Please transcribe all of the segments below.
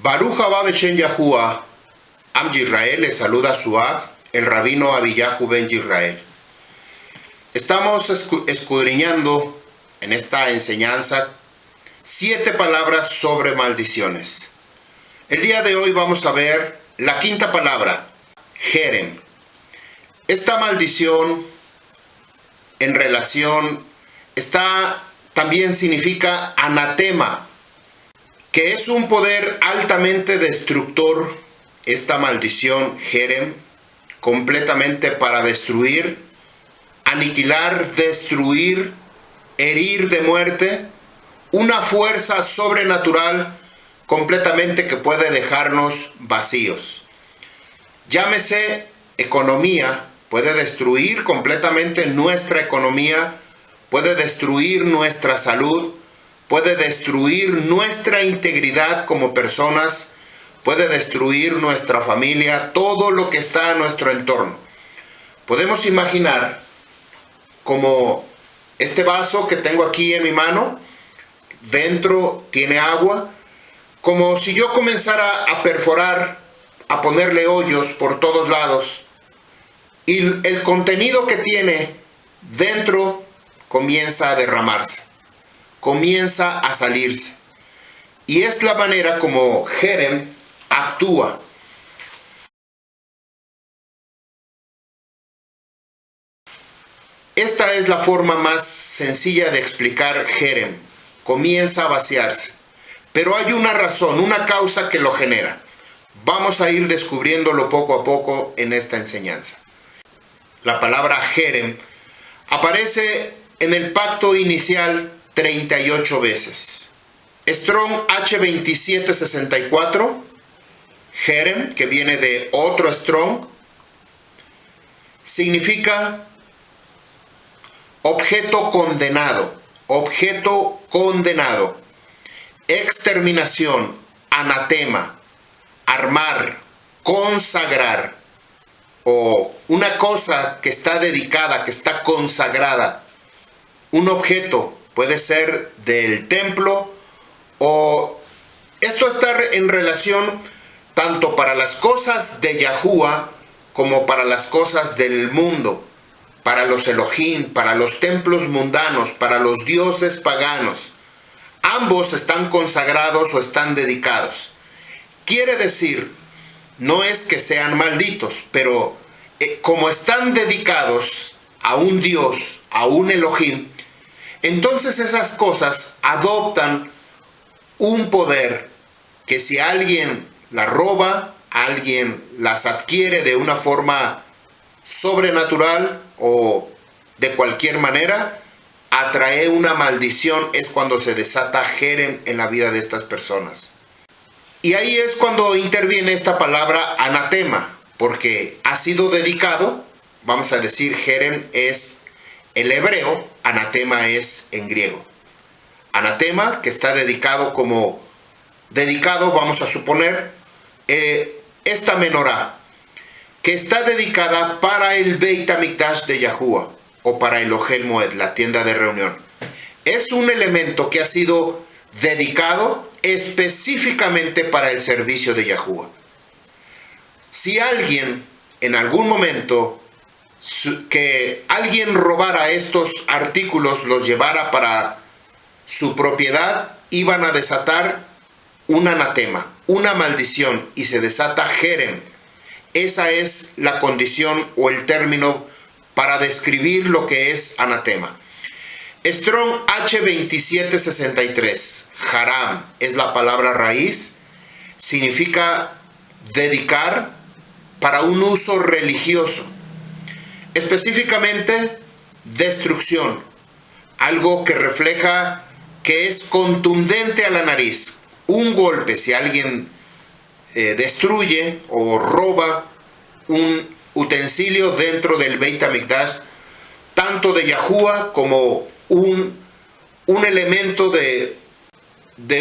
Baruch haba Beshem Yahuwah, Am Yisrael, le saluda a su Ab, el rabino Abiyahu ben Yisrael. Estamos escudriñando en esta enseñanza 7 palabras sobre maldiciones. El día de hoy vamos a ver la quinta palabra, Jerem. Esta maldición en relación también significa anatema, que es un poder altamente destructor. Esta maldición, Jerem, completamente para destruir, aniquilar, destruir, herir de muerte, una fuerza sobrenatural completamente que puede dejarnos vacíos. Llámese economía, puede destruir completamente nuestra economía, puede destruir nuestra salud, puede destruir nuestra integridad como personas, puede destruir nuestra familia, todo lo que está a nuestro entorno. Podemos imaginar como este vaso que tengo aquí en mi mano, dentro tiene agua, como si yo comenzara a perforar, a ponerle hoyos por todos lados, y el contenido que tiene dentro comienza a derramarse, comienza a salirse. Y es la manera como Jerem actúa. Esta es la forma más sencilla de explicar Jerem. Comienza a vaciarse. Pero hay una razón, una causa que lo genera. Vamos a ir descubriéndolo poco a poco en esta enseñanza. La palabra Jerem aparece en el pacto inicial 38 veces. Strong H2764, Jerem, que viene de otro Strong, significa objeto condenado, exterminación, anatema, armar, consagrar, o una cosa que está dedicada, que está consagrada. Un objeto puede ser del templo, o esto está en relación tanto para las cosas de Yahuwah como para las cosas del mundo, para los Elohim, para los templos mundanos, para los dioses paganos. Ambos están consagrados o están dedicados. Quiere decir, no es que sean malditos, pero como están dedicados a un Dios, a un Elohim, entonces esas cosas adoptan un poder que si alguien las roba, alguien las adquiere de una forma sobrenatural o de cualquier manera, atrae una maldición. Es cuando se desata Jerem en la vida de estas personas. Y ahí es cuando interviene esta palabra anatema, porque ha sido dedicado. Vamos a decir, Jerem es el hebreo, anatema es en griego. Anatema, que está dedicado vamos a suponer, esta menorá, que está dedicada para el Beit HaMikdash de Yahuwah, o para el Ohel Moed, la tienda de reunión. Es un elemento que ha sido dedicado específicamente para el servicio de Yahuwah. Si alguien, en algún momento, que alguien robara estos artículos, los llevara para su propiedad, iban a desatar un anatema, una maldición, y se desata Jerem. Esa es la condición o el término para describir lo que es anatema. Strong H2763, haram, es la palabra raíz, significa dedicar para un uso religioso. Específicamente, destrucción, algo que refleja que es contundente a la nariz. Un golpe, si alguien destruye o roba un utensilio dentro del Beit HaMikdash, tanto de Yahuwah como un elemento de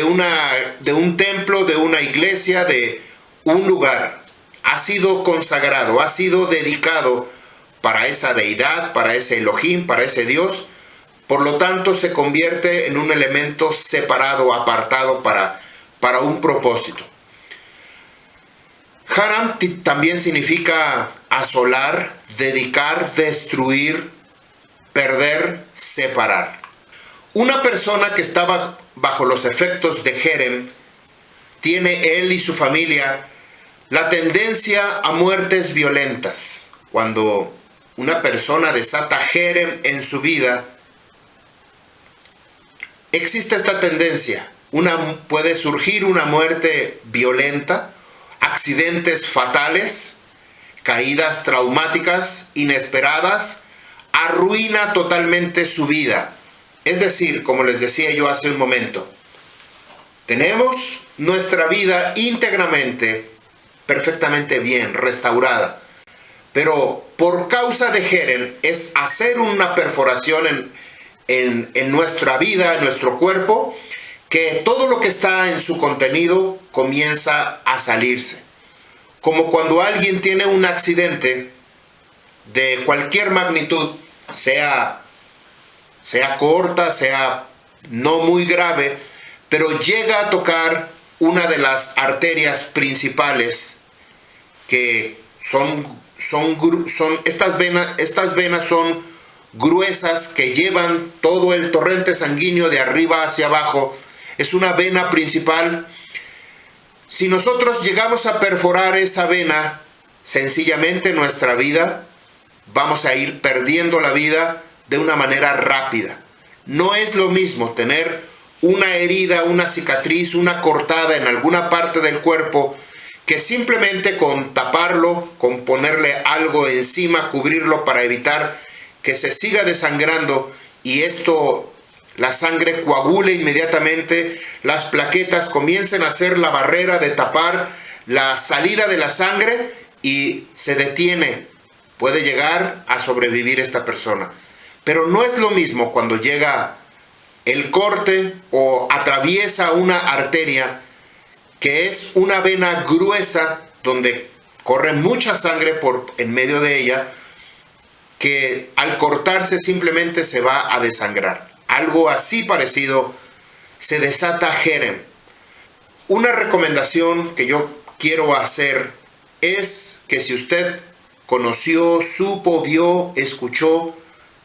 un templo, de una iglesia, de un lugar, ha sido consagrado, ha sido dedicado para esa deidad, para ese Elohim, para ese Dios. Por lo tanto, se convierte en un elemento separado, apartado para un propósito. Haram también significa asolar, dedicar, destruir, perder, separar. Una persona que estaba bajo los efectos de Jerem, tiene él y su familia la tendencia a muertes violentas. Cuando una persona desata Jerem en su vida, existe esta tendencia. Puede surgir una muerte violenta, accidentes fatales, caídas traumáticas, inesperadas, arruina totalmente su vida. Es decir, como les decía yo hace un momento, tenemos nuestra vida íntegramente, perfectamente bien, restaurada. Pero por causa de Jerem es hacer una perforación en nuestra vida, en nuestro cuerpo, que todo lo que está en su contenido comienza a salirse. Como cuando alguien tiene un accidente de cualquier magnitud, sea corta, sea no muy grave, pero llega a tocar una de las arterias principales, que estas venas son gruesas, que llevan todo el torrente sanguíneo de arriba hacia abajo. Es una vena principal. Si nosotros llegamos a perforar esa vena, sencillamente nuestra vida, vamos a ir perdiendo la vida de una manera rápida. No es lo mismo tener una herida, una cicatriz, una cortada en alguna parte del cuerpo, que simplemente con taparlo, con ponerle algo encima, cubrirlo para evitar que se siga desangrando y la sangre coagule inmediatamente, las plaquetas comiencen a hacer la barrera de tapar la salida de la sangre y se detiene. Puede llegar a sobrevivir esta persona. Pero no es lo mismo cuando llega el corte o atraviesa una arteria, que es una vena gruesa donde corre mucha sangre en medio de ella, que al cortarse simplemente se va a desangrar. Algo así parecido se desata Jerem. Una recomendación que yo quiero hacer es que si usted conoció, supo, vio, escuchó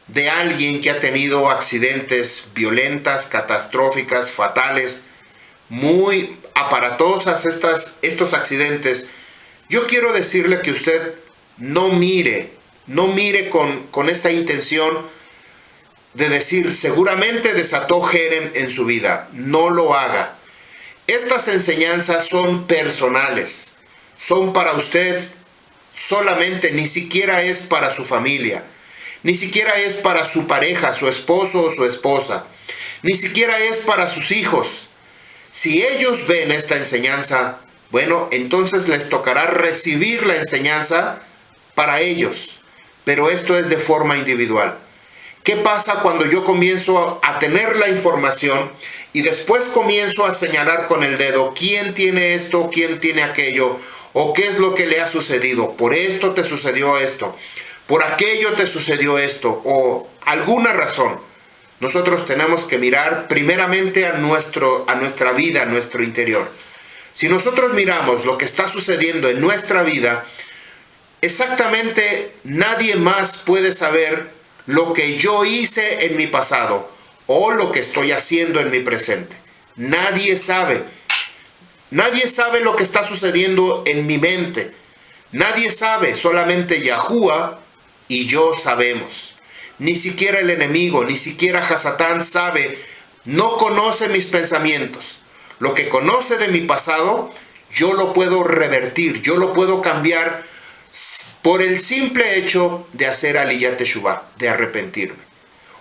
de alguien que ha tenido accidentes violentas, catastróficas, fatales, muy aparatosas estos accidentes, yo quiero decirle que usted no mire con esta intención de decir seguramente desató Jerem en su vida. No lo haga. Estas enseñanzas son personales, son para usted solamente, ni siquiera es para su familia, ni siquiera es para su pareja, su esposo o su esposa, ni siquiera es para sus hijos. Si ellos ven esta enseñanza, bueno, entonces les tocará recibir la enseñanza para ellos, pero esto es de forma individual. ¿Qué pasa cuando yo comienzo a tener la información y después comienzo a señalar con el dedo quién tiene esto, quién tiene aquello, o qué es lo que le ha sucedido? Por esto te sucedió esto, por aquello te sucedió esto, o alguna razón. Nosotros tenemos que mirar primeramente a nuestra vida, a nuestro interior. Si nosotros miramos lo que está sucediendo en nuestra vida, exactamente nadie más puede saber lo que yo hice en mi pasado o lo que estoy haciendo en mi presente. Nadie sabe. Nadie sabe lo que está sucediendo en mi mente. Nadie sabe, solamente Yahuwah y yo sabemos. Ni siquiera el enemigo, ni siquiera Hasatán sabe, no conoce mis pensamientos. Lo que conoce de mi pasado, yo lo puedo revertir, yo lo puedo cambiar por el simple hecho de hacer Aliyat Teshuvah, de arrepentirme.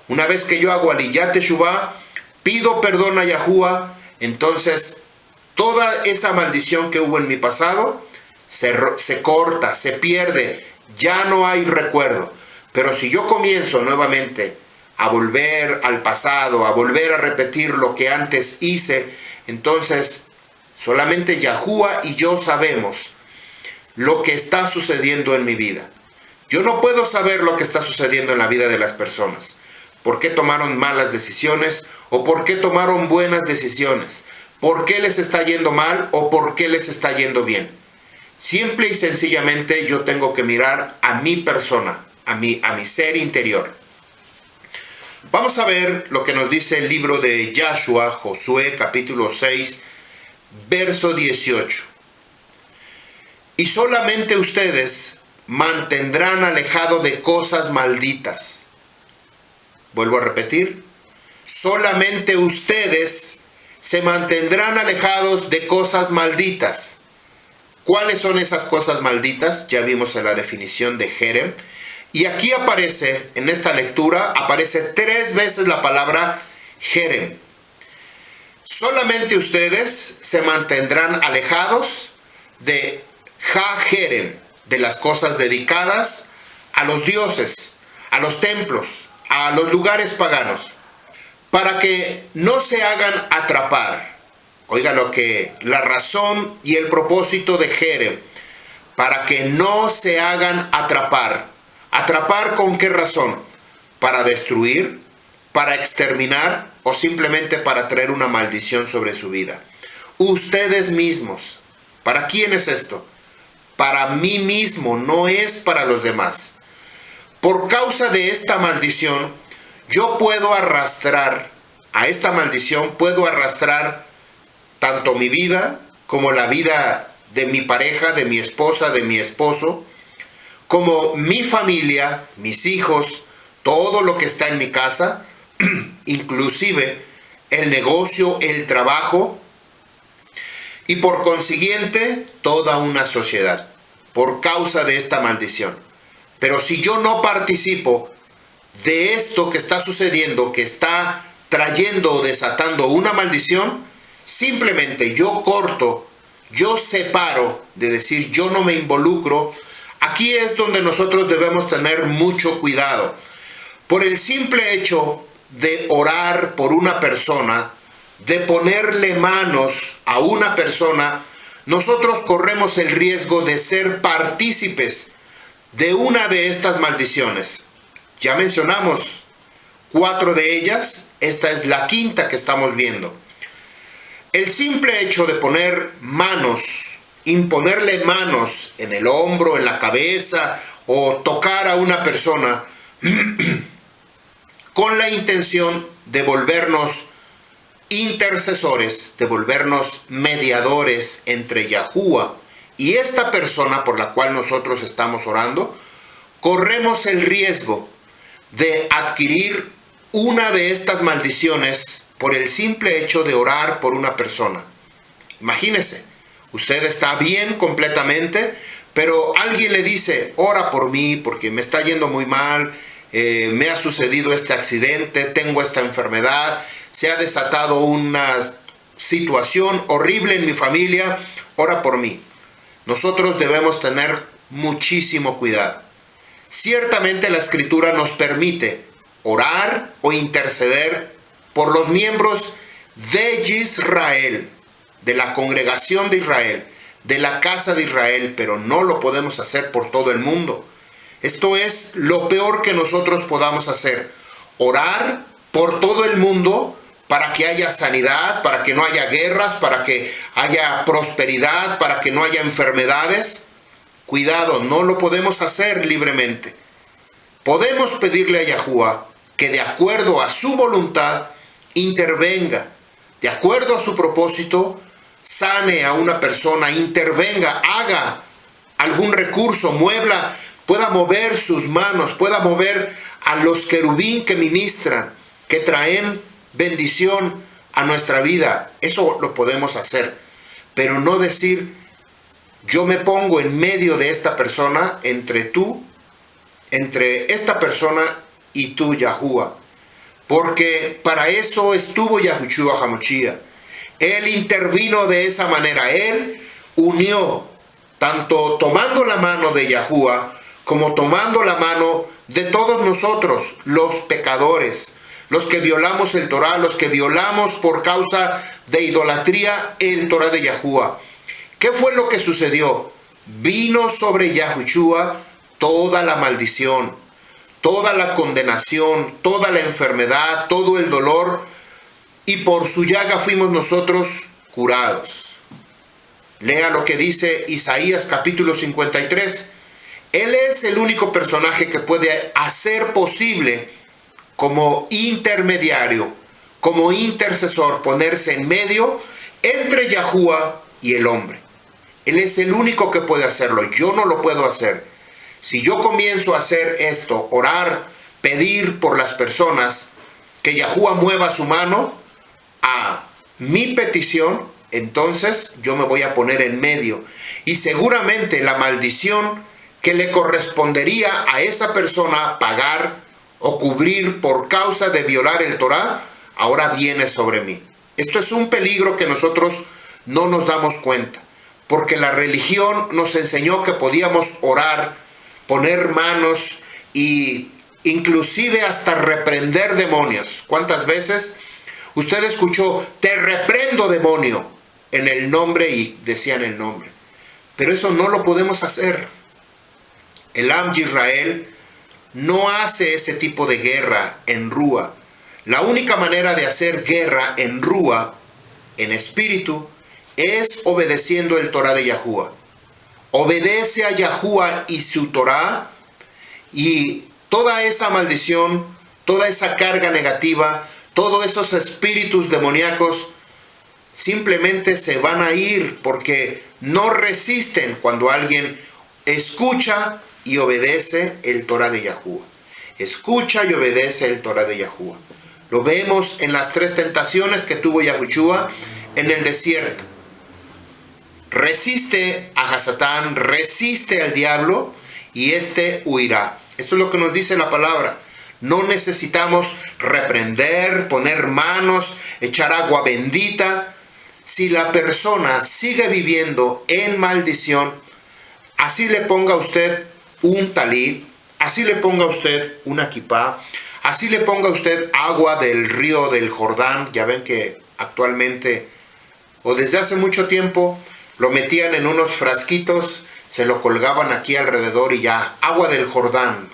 Una vez que yo hago Aliyat Teshuvah, pido perdón a Yahuwah, entonces toda esa maldición que hubo en mi pasado se corta, se pierde, ya no hay recuerdo. Pero si yo comienzo nuevamente a volver al pasado, a volver a repetir lo que antes hice, entonces solamente Yahuwah y yo sabemos lo que está sucediendo en mi vida. Yo no puedo saber lo que está sucediendo en la vida de las personas. ¿Por qué tomaron malas decisiones o por qué tomaron buenas decisiones? ¿Por qué les está yendo mal o por qué les está yendo bien? Simple y sencillamente yo tengo que mirar a mi persona, a mi ser interior. Vamos a ver lo que nos dice el libro de Joshua, Josué, capítulo 6, verso 18. Y solamente ustedes mantendrán alejado de cosas malditas. Vuelvo a repetir. Solamente ustedes se mantendrán alejados de cosas malditas. ¿Cuáles son esas cosas malditas? Ya vimos en la definición de Jerem. Y aquí aparece, en esta lectura, aparece 3 veces la palabra Jerem. Solamente ustedes se mantendrán alejados de Ha-Jerem, de las cosas dedicadas a los dioses, a los templos, a los lugares paganos, para que no se hagan atrapar. Oiga lo que la razón y el propósito de Jerem, para que no se hagan atrapar. ¿Atrapar con qué razón? ¿Para destruir? ¿Para exterminar? ¿O simplemente para traer una maldición sobre su vida? Ustedes mismos. ¿Para quién es esto? Para mí mismo, no es para los demás. Por causa de esta maldición, yo puedo arrastrar, a esta maldición puedo arrastrar tanto mi vida como la vida de mi pareja, de mi esposa, de mi esposo, como mi familia, mis hijos, todo lo que está en mi casa, inclusive el negocio, el trabajo, y por consiguiente toda una sociedad, por causa de esta maldición. Pero si yo no participo de esto que está sucediendo, que está trayendo o desatando una maldición, simplemente yo corto, yo separo, de decir yo no me involucro. Aquí es donde nosotros debemos tener mucho cuidado. Por el simple hecho de orar por una persona, de ponerle manos a una persona, nosotros corremos el riesgo de ser partícipes de una de estas maldiciones. Ya mencionamos 4 de ellas, esta es la 5ª que estamos viendo. El simple hecho de poner manos, imponerle manos en el hombro, en la cabeza o tocar a una persona con la intención de volvernos intercesores, de volvernos mediadores entre Yahuwah y esta persona por la cual nosotros estamos orando, corremos el riesgo de adquirir una de estas maldiciones por el simple hecho de orar por una persona. Imagínese, usted está bien completamente, pero alguien le dice, ora por mí porque me está yendo muy mal, me ha sucedido este accidente, tengo esta enfermedad, se ha desatado una situación horrible en mi familia, ora por mí. Nosotros debemos tener muchísimo cuidado. Ciertamente la Escritura nos permite orar o interceder por los miembros de Israel, de la congregación de Israel, de la casa de Israel, pero no lo podemos hacer por todo el mundo. Esto es lo peor que nosotros podamos hacer, orar por todo el mundo para que haya sanidad, para que no haya guerras, para que haya prosperidad, para que no haya enfermedades. Cuidado, no lo podemos hacer libremente. Podemos pedirle a Yahuwah que de acuerdo a su voluntad intervenga, de acuerdo a su propósito, sane a una persona, intervenga, haga algún recurso, pueda mover sus manos, pueda mover a los querubín que ministran, que traen bendición a nuestra vida. Eso lo podemos hacer, pero no decir, yo me pongo en medio de esta persona, entre esta persona y tú, Yahuwah. Porque para eso estuvo Yahushua HaMashiach. Él intervino de esa manera. Él unió, tanto tomando la mano de Yahuwah, como tomando la mano de todos nosotros, los pecadores, los que violamos el Torah, los que violamos por causa de idolatría el Torah de Yahuwah. ¿Qué fue lo que sucedió? Vino sobre Yahushua toda la maldición, toda la condenación, toda la enfermedad, todo el dolor, y por su llaga fuimos nosotros curados. Lea lo que dice Isaías capítulo 53. Él es el único personaje que puede hacer posible como intermediario, como intercesor, ponerse en medio entre Yahuwah y el hombre. Él es el único que puede hacerlo. Yo no lo puedo hacer. Si yo comienzo a hacer esto, orar, pedir por las personas, que Yahuwah mueva su mano a mi petición, entonces yo me voy a poner en medio. Y seguramente la maldición que le correspondería a esa persona pagar o cubrir por causa de violar el Torá, ahora viene sobre mí. Esto es un peligro que nosotros no nos damos cuenta, porque la religión nos enseñó que podíamos orar, poner manos y inclusive hasta reprender demonios. ¿Cuántas veces usted escuchó, te reprendo demonio, en el nombre, y decían el nombre? Pero eso no lo podemos hacer. El Am Yisrael no hace ese tipo de guerra en Rúa. La única manera de hacer guerra en Rúa, en espíritu, es obedeciendo el Torah de Yahuwah. Obedece a Yahuwah y su Torah, y toda esa maldición, toda esa carga negativa, todos esos espíritus demoníacos simplemente se van a ir, porque no resisten cuando alguien escucha y obedece el Torah de Yahuwah. Escucha y obedece el Torah de Yahuwah. Lo vemos en las 3 tentaciones que tuvo Yahushua en el desierto. Resiste a Hasatán, resiste al diablo, y éste huirá. Esto es lo que nos dice la palabra. No necesitamos reprender, poner manos, echar agua bendita. Si la persona sigue viviendo en maldición, así le ponga usted un talit, así le ponga usted una kipá, así le ponga usted agua del río del Jordán. Ya ven que actualmente, o desde hace mucho tiempo, lo metían en unos frasquitos, se lo colgaban aquí alrededor y ya, agua del Jordán,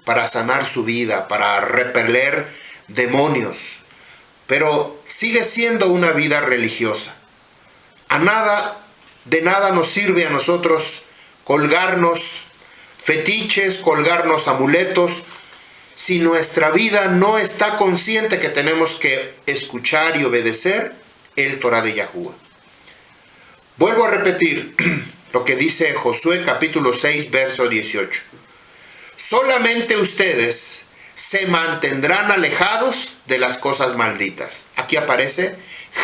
para sanar su vida, para repeler demonios. Pero sigue siendo una vida religiosa. De nada nos sirve a nosotros colgarnos fetiches, colgarnos amuletos, si nuestra vida no está consciente que tenemos que escuchar y obedecer el Torah de Yahuwah. Vuelvo a repetir lo que dice Josué capítulo 6, verso 18. Solamente ustedes se mantendrán alejados de las cosas malditas. Aquí aparece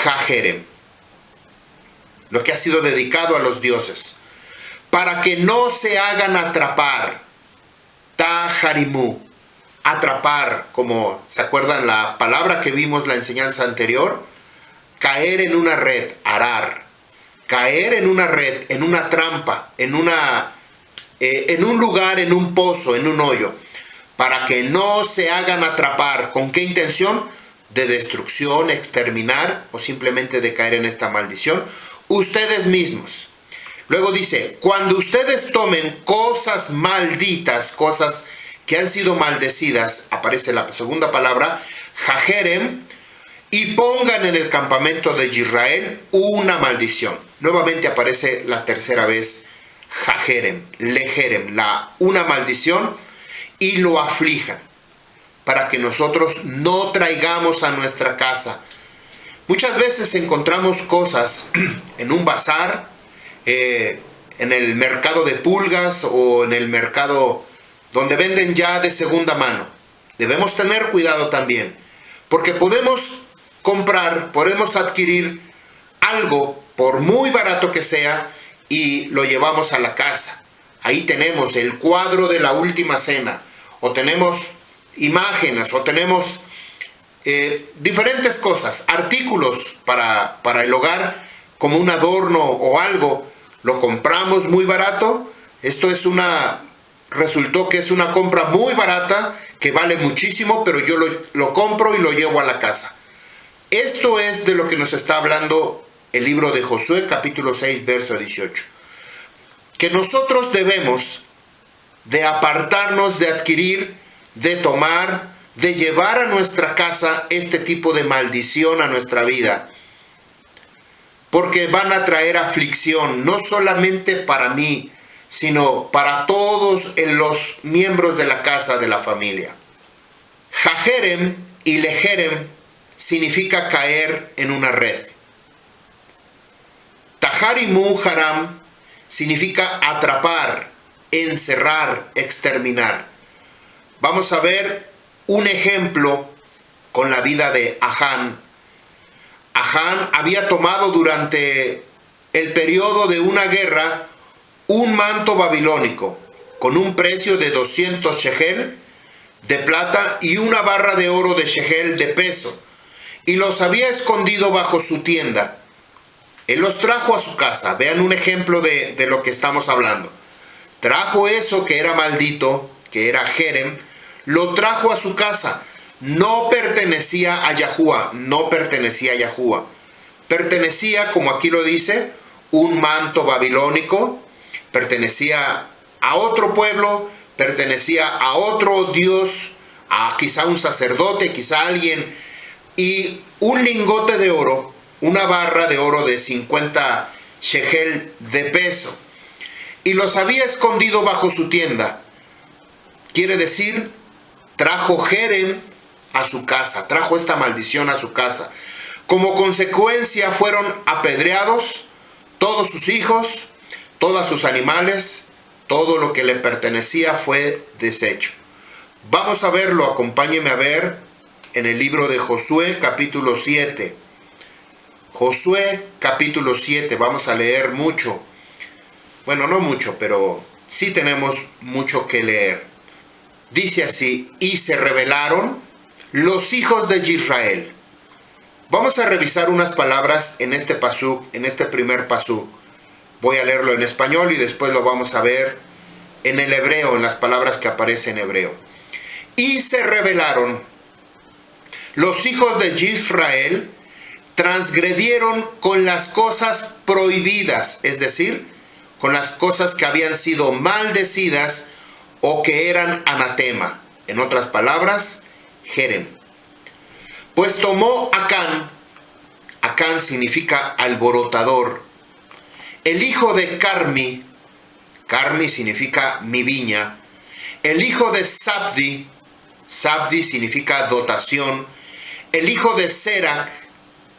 Jajerem, lo que ha sido dedicado a los dioses, para que no se hagan atrapar. Tajarimu, atrapar, como se acuerdan la palabra que vimos la enseñanza anterior, caer en una red, arar, caer en una red, en una trampa, en un lugar, en un pozo, en un hoyo, para que no se hagan atrapar. ¿Con qué intención? De destrucción, exterminar, o simplemente de caer en esta maldición ustedes mismos. Luego dice, cuando ustedes tomen cosas malditas, cosas que han sido maldecidas, aparece la segunda palabra, Jajerem, y pongan en el campamento de Israel una maldición. Nuevamente aparece la tercera vez Jajerem, Lejerem, una maldición, y lo aflijan, para que nosotros no traigamos a nuestra casa. Muchas veces encontramos cosas en un bazar, en el mercado de pulgas o en el mercado donde venden ya de segunda mano. Debemos tener cuidado también, porque podemos comprar, podemos adquirir algo por muy barato que sea y lo llevamos a la casa. Ahí tenemos el cuadro de la última cena, o tenemos imágenes, o tenemos diferentes cosas, artículos para el hogar, como un adorno o algo. Lo compramos muy barato. Resultó que es una compra muy barata, que vale muchísimo, pero yo lo compro y lo llevo a la casa. Esto es de lo que nos está hablando el libro de Josué, capítulo 6, verso 18. Que nosotros debemos de apartarnos de adquirir, de tomar, de llevar a nuestra casa este tipo de maldición a nuestra vida. porque van a traer aflicción, no solamente para mí, sino para todos los miembros de la casa de la familia. Jajerem y lejerem significa caer en una red. Taharimu haram significa atrapar, encerrar, exterminar. Vamos a ver un ejemplo con la vida de Ahán. Ahán había tomado durante el periodo de una guerra un manto babilónico con un precio de 200 shekels de plata y una barra de oro de shekel de peso, y los había escondido bajo su tienda. Él los trajo a su casa. Vean un ejemplo de lo que estamos hablando. Trajo eso que era maldito, que era Jerem, lo trajo a su casa. No pertenecía a Yahuwah, no pertenecía a Yahuwah. Pertenecía, como aquí lo dice, un manto babilónico, pertenecía a otro pueblo, pertenecía a otro dios, a quizá un sacerdote, quizá alguien, y un lingote de oro, una barra de oro de 50 shekel de peso, y los había escondido bajo su tienda. Quiere decir, trajo Jerem a su casa, trajo esta maldición a su casa. Como consecuencia fueron apedreados todos sus hijos, todos sus animales, todo lo que le pertenecía fue deshecho. Vamos a verlo, acompáñenme a ver en el libro de Josué capítulo 7. Josué capítulo 7, vamos a leer mucho. Bueno, no mucho, pero sí tenemos mucho que leer. Dice así: y se rebelaron los hijos de Israel. Vamos a revisar unas palabras en este pasuk, en este primer pasuk. Voy a leerlo en español y después lo vamos a ver en el hebreo, en las palabras que aparecen en hebreo. Y se rebelaron los hijos de Israel, transgredieron con las cosas prohibidas, es decir, con las cosas que habían sido maldecidas o que eran anatema. En otras palabras, Jerem. Pues tomó Acán, Acán significa alborotador, el hijo de Carmi, Carmi significa mi viña, el hijo de Sabdi, Sabdi significa dotación, el hijo de Serac,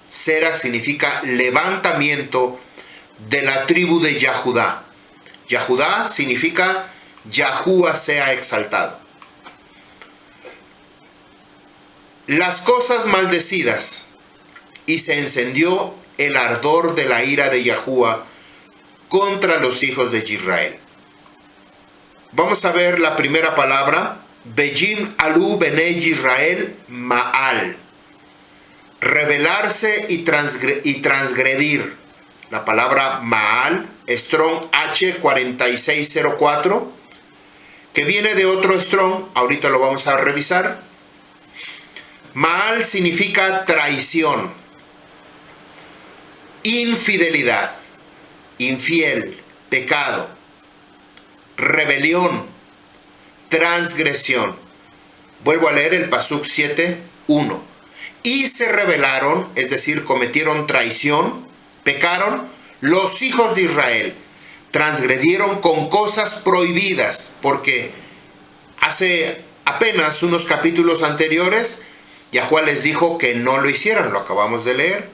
Serac significa levantamiento, de la tribu de Yahudá. Yahudá significa Yahuwah sea exaltado. Las cosas maldecidas, y se encendió el ardor de la ira de Yahuwah contra los hijos de Israel. Vamos a ver la primera palabra, Bejim alu benei Israel ma'al, rebelarse y transgredir. La palabra ma'al, Strong H4604, que viene de otro Strong, ahorita lo vamos a revisar. Ma'al significa traición, infidelidad, infiel, pecado, rebelión, transgresión. Vuelvo a leer el pasuk 7:1. Y se rebelaron, es decir, cometieron traición, pecaron, los hijos de Israel, transgredieron con cosas prohibidas, porque hace apenas unos capítulos anteriores, Yahuwah les dijo que no lo hicieran, lo acabamos de leer,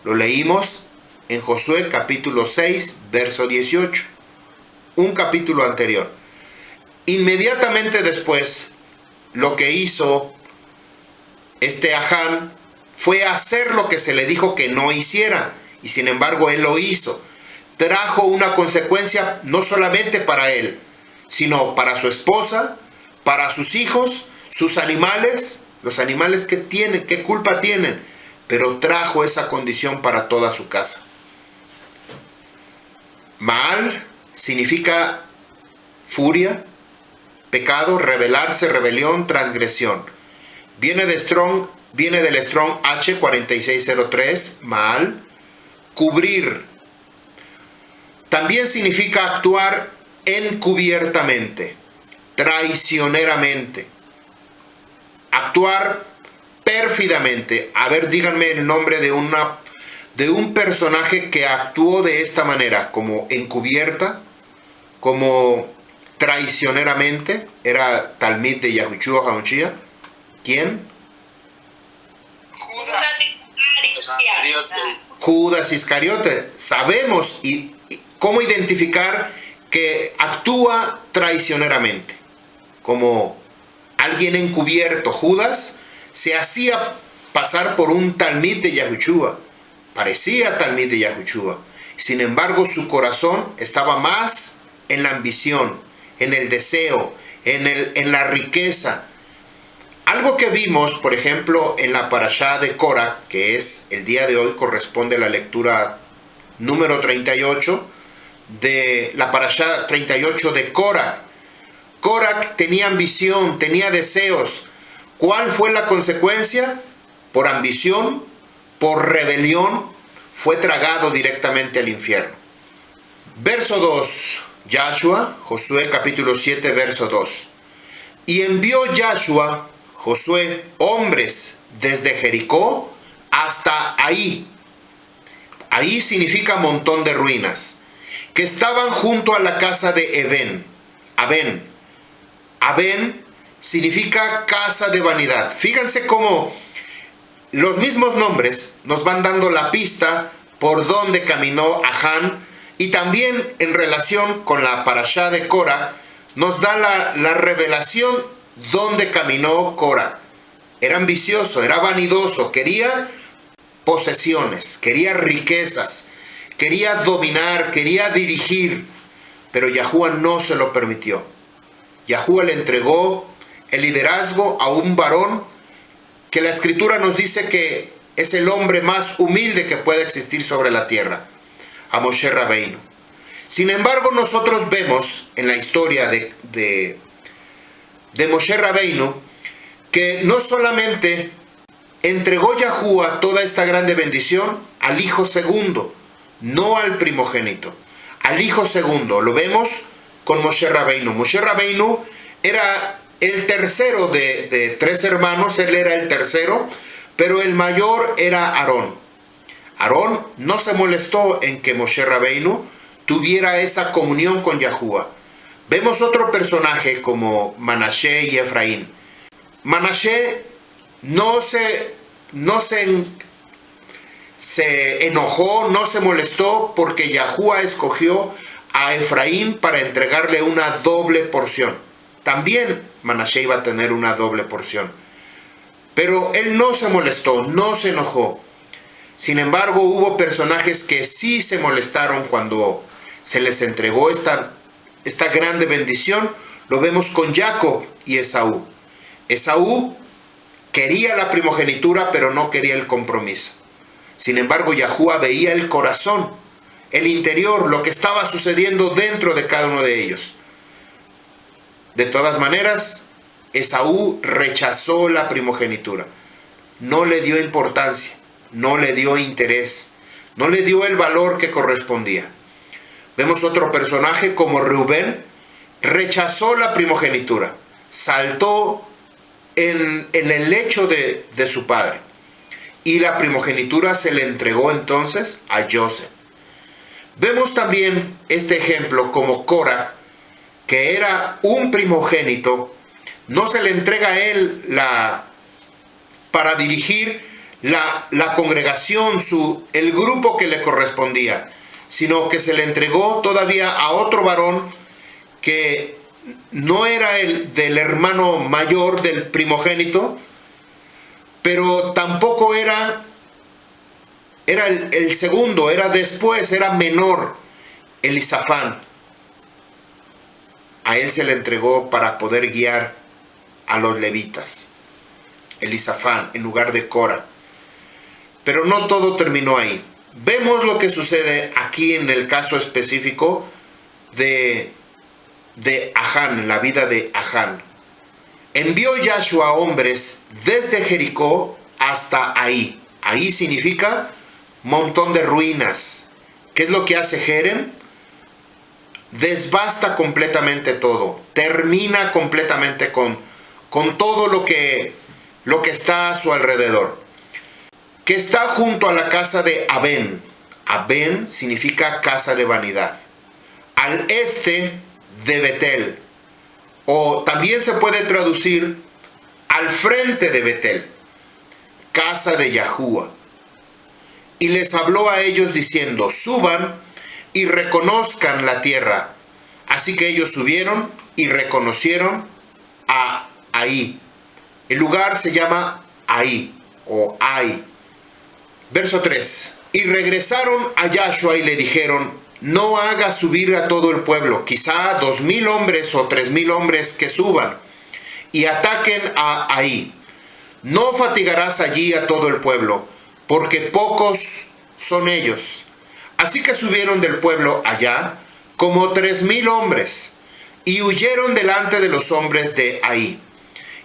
lo leímos en Josué capítulo 6, verso 18, un capítulo anterior. Inmediatamente después, lo que hizo este Ahán fue hacer lo que se le dijo que no hiciera, y sin embargo él lo hizo. Trajo una consecuencia no solamente para él, sino para su esposa, para sus hijos, sus animales, los animales que tienen, qué culpa tienen, pero trajo esa condición para toda su casa. Maal significa furia, pecado, rebelarse, rebelión, transgresión. Viene del Strong H4603, Maal, cubrir. También significa actuar encubiertamente, traicioneramente, actuar pérfidamente. A ver, díganme el nombre de de un personaje que actuó de esta manera, como encubierta, como traicioneramente. Era Talmid de Yahushua HaMashiach. ¿Quién? Judas Iscariote. Sabemos cómo identificar que actúa traicioneramente, como alguien encubierto. Judas se hacía pasar por un Talmid de Yahushua, parecía Talmid de Yahushua. Sin embargo, su corazón estaba más en la ambición, en el deseo, en la riqueza. Algo que vimos, por ejemplo, en la parashá de Korah, que es el día de hoy, corresponde a la lectura número 38, de la parashá 38 de Korah. Korah tenía ambición, tenía deseos. ¿Cuál fue la consecuencia? Por ambición, por rebelión, fue tragado directamente al infierno. Verso 2, Yahshua, Josué capítulo 7, verso 2. Y envió Yahshua, Josué, hombres desde Jericó hasta ahí. Ahí significa montón de ruinas, que estaban junto a la casa de Eben. Aben significa casa de vanidad. Fíjense cómo los mismos nombres nos van dando la pista por dónde caminó Ahán, y también en relación con la parashá de Korah nos da la revelación dónde caminó Korah. Era ambicioso, era vanidoso, quería posesiones, quería riquezas, quería dominar, quería dirigir, pero Yahuwah no se lo permitió. Yahuwah le entregó el liderazgo a un varón que la Escritura nos dice que es el hombre más humilde que puede existir sobre la tierra, a Moshe Rabbeinu. Sin embargo, nosotros vemos en la historia de Moshe Rabbeinu que no solamente entregó Yahuwah toda esta grande bendición al hijo segundo, no al primogénito, al hijo segundo. Lo vemos con Moshe Rabbeinu. Moshe Rabbeinu era el tercero de tres hermanos, él era el tercero, pero el mayor era Aarón. Aarón no se molestó en que Moshe Rabbeinu tuviera esa comunión con Yahuwah. Vemos otro personaje como Manashe y Efraín. Manashe no se enojó, no se molestó porque Yahuwah escogió a Efraín para entregarle una doble porción. También Manashe iba a tener una doble porción. Pero él no se molestó, no se enojó. Sin embargo, hubo personajes que sí se molestaron cuando se les entregó esta grande bendición. Lo vemos con Jacob y Esaú. Esaú quería la primogenitura, pero no quería el compromiso. Sin embargo, Yahuwah veía el corazón, el interior, lo que estaba sucediendo dentro de cada uno de ellos. De todas maneras, Esaú rechazó la primogenitura. No le dio importancia, no le dio interés, no le dio el valor que correspondía. Vemos otro personaje como Rubén, rechazó la primogenitura, saltó en el lecho de su padre, y la primogenitura se le entregó entonces a Joseph. Vemos también este ejemplo como Korah, que era un primogénito, no se le entrega a él para dirigir la congregación, el grupo que le correspondía, sino que se le entregó todavía a otro varón que no era el del hermano mayor del primogénito, pero tampoco era el segundo, era después, era menor, Elisafán. A él se le entregó para poder guiar a los levitas, Elisafán, en lugar de Korah. Pero no todo terminó ahí. Vemos lo que sucede aquí en el caso específico de Ahán, en la vida de Ahán. Envió Yahshua a hombres desde Jericó hasta ahí. Ahí significa montón de ruinas. ¿Qué es lo que hace Jerem? Desbasta completamente todo, termina completamente con todo lo que está a su alrededor. que está junto a la casa de Abén. Abén significa casa de vanidad. Al este de Betel, o también se puede traducir al frente de Betel, casa de Yahuá. Y les habló a ellos diciendo: suban y reconozcan la tierra. Así que ellos subieron y reconocieron a Ahí. El lugar se llama Ahí o Ai. Verso 3. Y regresaron a Yahshua y le dijeron: no hagas subir a todo el pueblo, quizá 2000 hombres o 3000 hombres que suban y ataquen a Ahí. No fatigarás allí a todo el pueblo, porque pocos son ellos. Así que subieron del pueblo allá como 3000 hombres, y huyeron delante de los hombres de Ahí.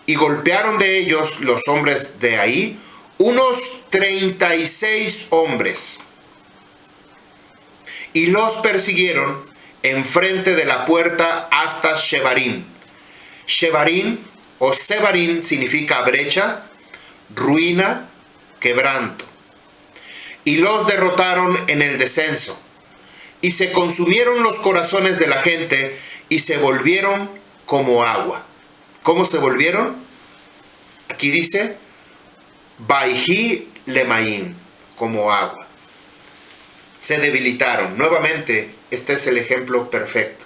Y golpearon de ellos, los hombres de Ahí, unos 36 hombres. Y los persiguieron enfrente de la puerta hasta Shebarim. Shebarim o Sebarim significa brecha, ruina, quebranto. Y los derrotaron en el descenso. Y se consumieron los corazones de la gente y se volvieron como agua. ¿Cómo se volvieron? Aquí dice, Baihi Lemaim, como agua. Se debilitaron. Nuevamente, este es el ejemplo perfecto.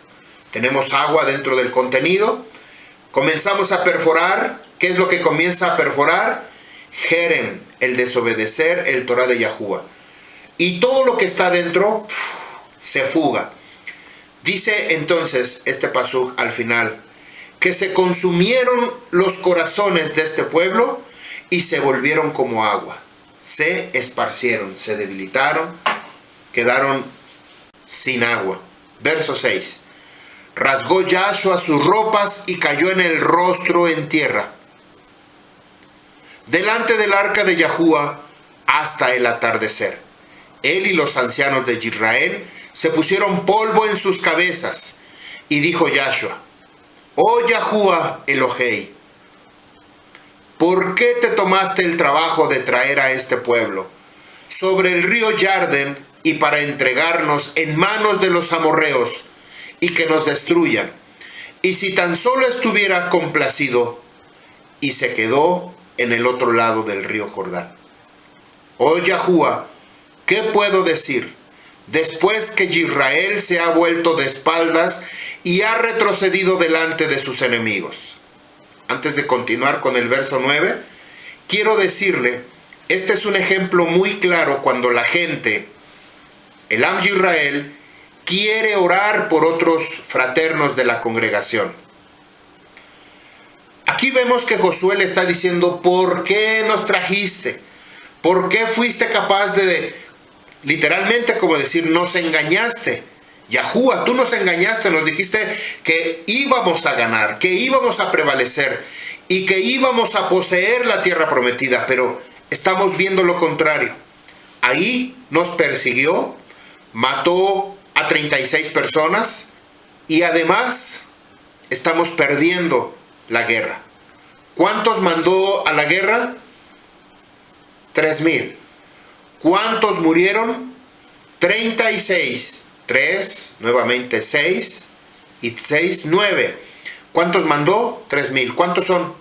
Tenemos agua dentro del contenido. Comenzamos a perforar. ¿Qué es lo que comienza a perforar? Jerem, el desobedecer el Torah de Yahuá. Y todo lo que está dentro se fuga. Dice entonces este pasuk al final, que se consumieron los corazones de este pueblo y se volvieron como agua. Se esparcieron, se debilitaron, quedaron sin agua. Verso 6. Rasgó Yahshua sus ropas y cayó en el rostro en tierra, delante del arca de Yahuá hasta el atardecer. Él y los ancianos de Israel se pusieron polvo en sus cabezas. Y dijo Yahshua: oh Yahuá Elohei, ¿por qué te tomaste el trabajo de traer a este pueblo sobre el río Yarden y para entregarnos en manos de los amorreos y que nos destruyan? Y si tan solo estuviera complacido. Y se quedó en el otro lado del río Jordán. Oh Yahuá, ¿qué puedo decir? Después que Israel se ha vuelto de espaldas y ha retrocedido delante de sus enemigos. Antes de continuar con el verso 9, quiero decirle, este es un ejemplo muy claro cuando la gente, el Am Yisrael, quiere orar por otros fraternos de la congregación. Aquí vemos que Josué le está diciendo: ¿por qué nos trajiste? ¿Por qué fuiste capaz de, literalmente como decir, nos engañaste? Yahuá, tú nos engañaste, nos dijiste que íbamos a ganar, que íbamos a prevalecer y que íbamos a poseer la tierra prometida, pero estamos viendo lo contrario. Ahí nos persiguió, mató a 36 personas y además estamos perdiendo la guerra. ¿Cuántos mandó a la guerra? 3000. ¿Cuántos murieron? 36. 3, nuevamente 6, y 6, 9. ¿Cuántos mandó? 3000. ¿Cuántos son?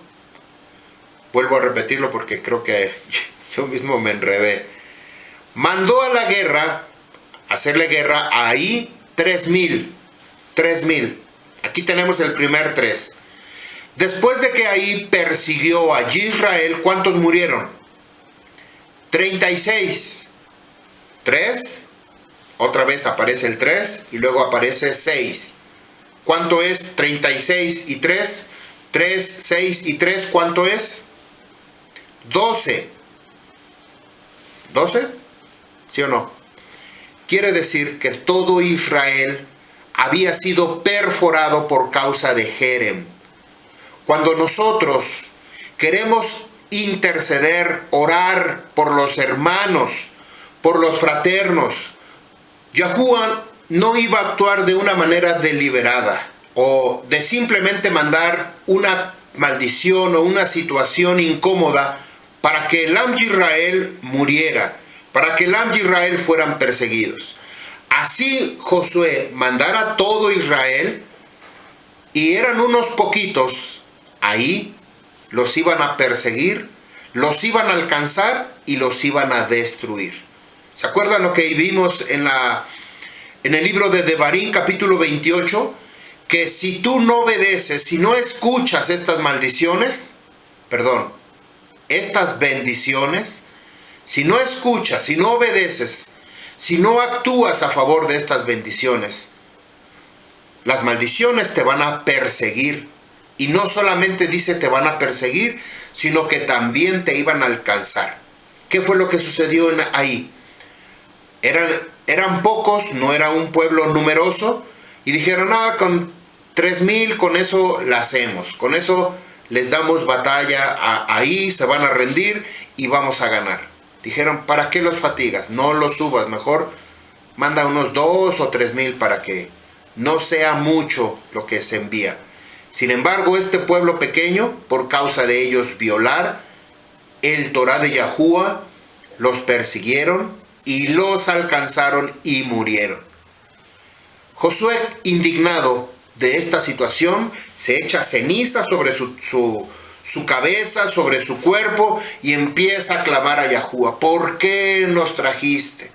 Vuelvo a repetirlo porque creo que yo mismo me enredé. Mandó a la guerra, a hacerle guerra a Ahí, 3000. 3000. Aquí tenemos el primer 3. Después de que Ahí persiguió a Israel, ¿cuántos murieron? 36. 3. Otra vez aparece el 3 y luego aparece 6. ¿Cuánto es 36 y 3? 3, 6 y 3, ¿cuánto es? 12. ¿12? ¿Sí o no? Quiere decir que todo Israel había sido perforado por causa de Jerem. Cuando nosotros queremos interceder, orar por los hermanos, por los fraternos, Yahuá no iba a actuar de una manera deliberada o de simplemente mandar una maldición o una situación incómoda para que el Am Yisrael muriera, para que el Am Yisrael fueran perseguidos. Así Josué mandara a todo Israel, y eran unos poquitos, ahí los iban a perseguir, los iban a alcanzar y los iban a destruir. ¿Se acuerdan lo que vimos en el libro de Devarim, capítulo 28? Que si tú no obedeces, si no escuchas estas maldiciones, estas bendiciones, si no escuchas, si no obedeces, si no actúas a favor de estas bendiciones, las maldiciones te van a perseguir. Y no solamente dice te van a perseguir, sino que también te iban a alcanzar. ¿Qué fue lo que sucedió ahí? Eran pocos, no era un pueblo numeroso, y dijeron, con 3,000 con eso la hacemos, con eso les damos batalla, ahí se van a rendir y vamos a ganar. Dijeron, ¿para qué los fatigas? No los subas, mejor manda unos 2,000 o 3,000 para que no sea mucho lo que se envía. Sin embargo, este pueblo pequeño, por causa de ellos violar el Torá de Yahuwah, los persiguieron y los alcanzaron y murieron. Josué, indignado de esta situación, se echa ceniza sobre su cabeza, sobre su cuerpo, y empieza a clamar a Yahuwah. ¿Por qué nos trajiste?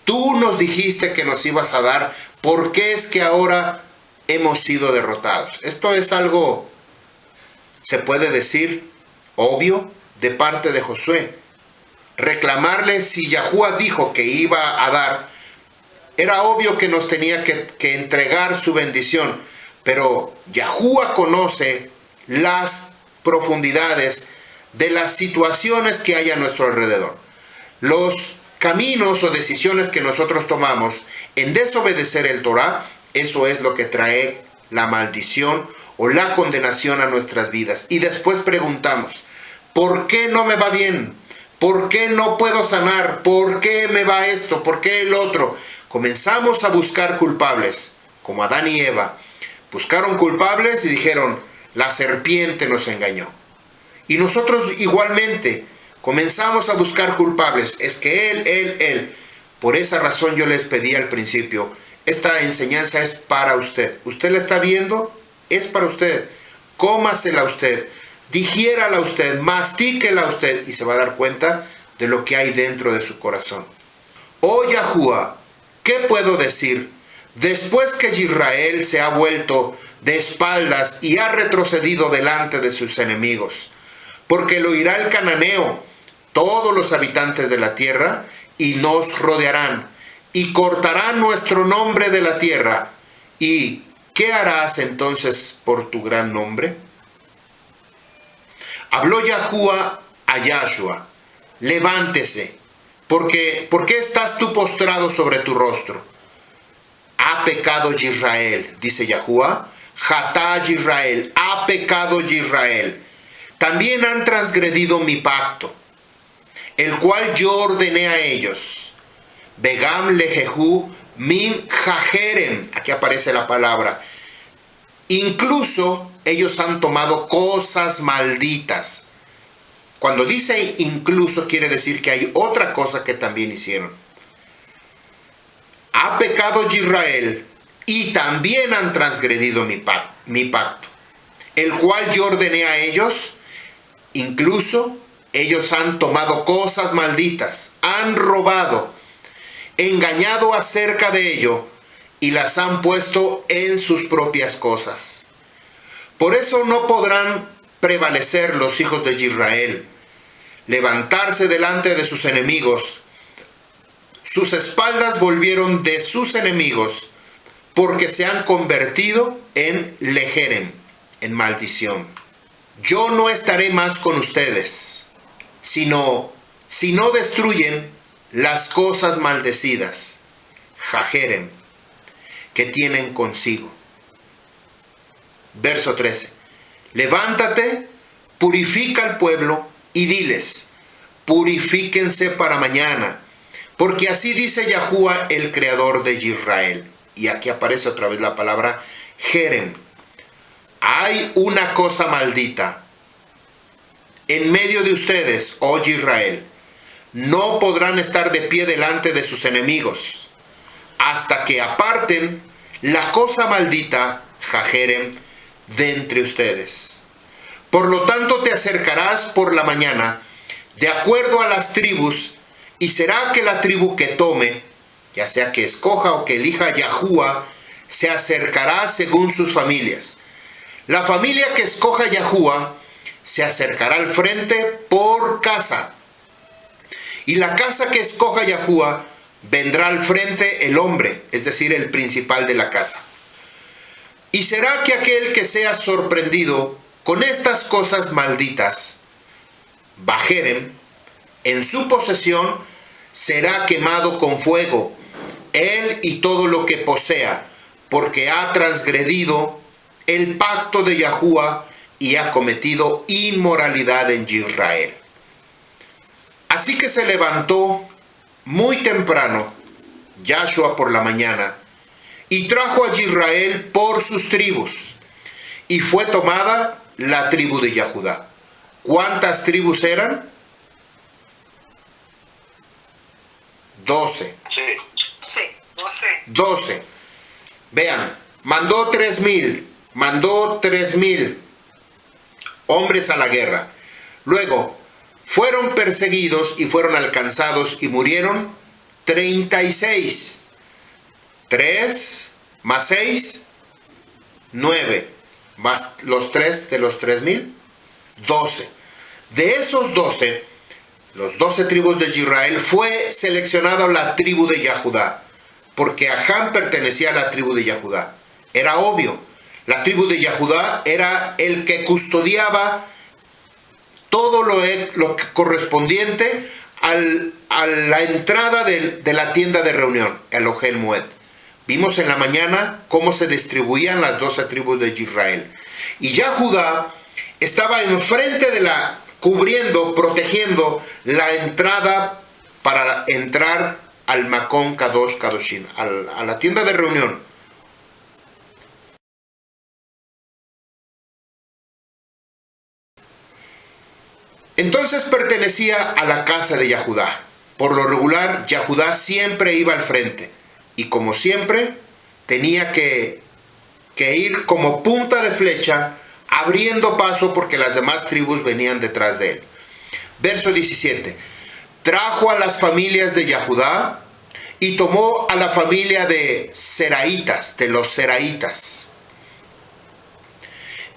Tú nos dijiste que nos ibas a dar. ¿Por qué es que ahora hemos sido derrotados? Esto es algo, se puede decir, obvio de parte de Josué. Reclamarle, si Yahuwah dijo que iba a dar, era obvio que nos tenía que entregar su bendición. Pero Yahuwah conoce las profundidades de las situaciones que hay a nuestro alrededor. Los caminos o decisiones que nosotros tomamos en desobedecer el Torah, eso es lo que trae la maldición o la condenación a nuestras vidas. Y después preguntamos, ¿por qué no me va bien? ¿Por qué no puedo sanar? ¿Por qué me va esto? ¿Por qué el otro? Comenzamos a buscar culpables, como Adán y Eva. Buscaron culpables y dijeron, la serpiente nos engañó. Y nosotros igualmente comenzamos a buscar culpables. Es que él. Por esa razón yo les pedí al principio, esta enseñanza es para usted. ¿Usted la está viendo? Es para usted. Cómasela usted, digiérala usted, mastíquela usted y se va a dar cuenta de lo que hay dentro de su corazón. Oh Yahuwah, ¿qué puedo decir? Después que Israel se ha vuelto de espaldas y ha retrocedido delante de sus enemigos, porque lo oirá el cananeo, todos los habitantes de la tierra, y nos rodearán, y cortarán nuestro nombre de la tierra. ¿Y qué harás entonces por tu gran nombre? Habló Yahuwah a Yahshua, levántese, ¿por qué estás tú postrado sobre tu rostro? Ha pecado Israel, dice Yahuwah, Jatá Israel, ha pecado Israel. También han transgredido mi pacto, el cual yo ordené a ellos. Begam lejehu min jajerem, aquí aparece la palabra. Incluso ellos han tomado cosas malditas. Cuando dice incluso, quiere decir que hay otra cosa que también hicieron. Ha pecado Israel y también han transgredido mi pacto, el cual yo ordené a ellos. Incluso ellos han tomado cosas malditas, han robado, engañado acerca de ello y las han puesto en sus propias cosas. Por eso no podrán prevalecer los hijos de Israel, levantarse delante de sus enemigos. Sus espaldas volvieron de sus enemigos, porque se han convertido en lejeren, en maldición. Yo no estaré más con ustedes, si no destruyen las cosas maldecidas, jajeren, que tienen consigo. Verso 13. Levántate, purifica al pueblo y diles, purifíquense para mañana, porque así dice Yahuwah, el creador de Israel. Y aquí aparece otra vez la palabra jerem. Hay una cosa maldita. en medio de ustedes, oh Israel. No podrán estar de pie delante de sus enemigos, hasta que aparten la cosa maldita, Jajerem, de entre ustedes. Por lo tanto te acercarás por la mañana, de acuerdo a las tribus, y será que la tribu que tome, ya sea que escoja o que elija Yahuwah, se acercará según sus familias. La familia que escoja Yahuwah se acercará al frente por casa. Y la casa que escoja Yahuwah vendrá al frente el hombre, es decir, el principal de la casa. Y será que aquel que sea sorprendido con estas cosas malditas, Bajerem, en su posesión, será quemado con fuego, él y todo lo que posea, porque ha transgredido el pacto de Yahuwah y ha cometido inmoralidad en Israel. Así que se levantó muy temprano, Yahshua por la mañana, y trajo a Israel por sus tribus, y fue tomada la tribu de Yahudá. ¿Cuántas tribus eran? 12. Sí, 12. 12. Vean, mandó 3,000 hombres a la guerra. Luego, fueron perseguidos y fueron alcanzados y murieron 36. 3 más 6, 9. Más los 3 de los 3,000, 12. De esos 12, los 12 tribus de Israel, fue seleccionada la tribu de Yahudá, porque Achán pertenecía a la tribu de Yahudá. Era obvio, la tribu de Yahudá era el que custodiaba todo lo correspondiente a la entrada de la tienda de reunión, el Ohel Moed. Vimos en la mañana cómo se distribuían las 12 tribus de Israel. Y Yahudá estaba enfrente cubriendo, protegiendo la entrada para entrar al Makon Kadosh Kadoshim, a la tienda de reunión. Entonces pertenecía a la casa de Yahudá. Por lo regular, Yahudá siempre iba al frente. Y como siempre, tenía que ir como punta de flecha, abriendo paso porque las demás tribus venían detrás de él. Verso 17. Trajo a las familias de Yahudá y tomó a la familia de Seraitas, de los Seraitas.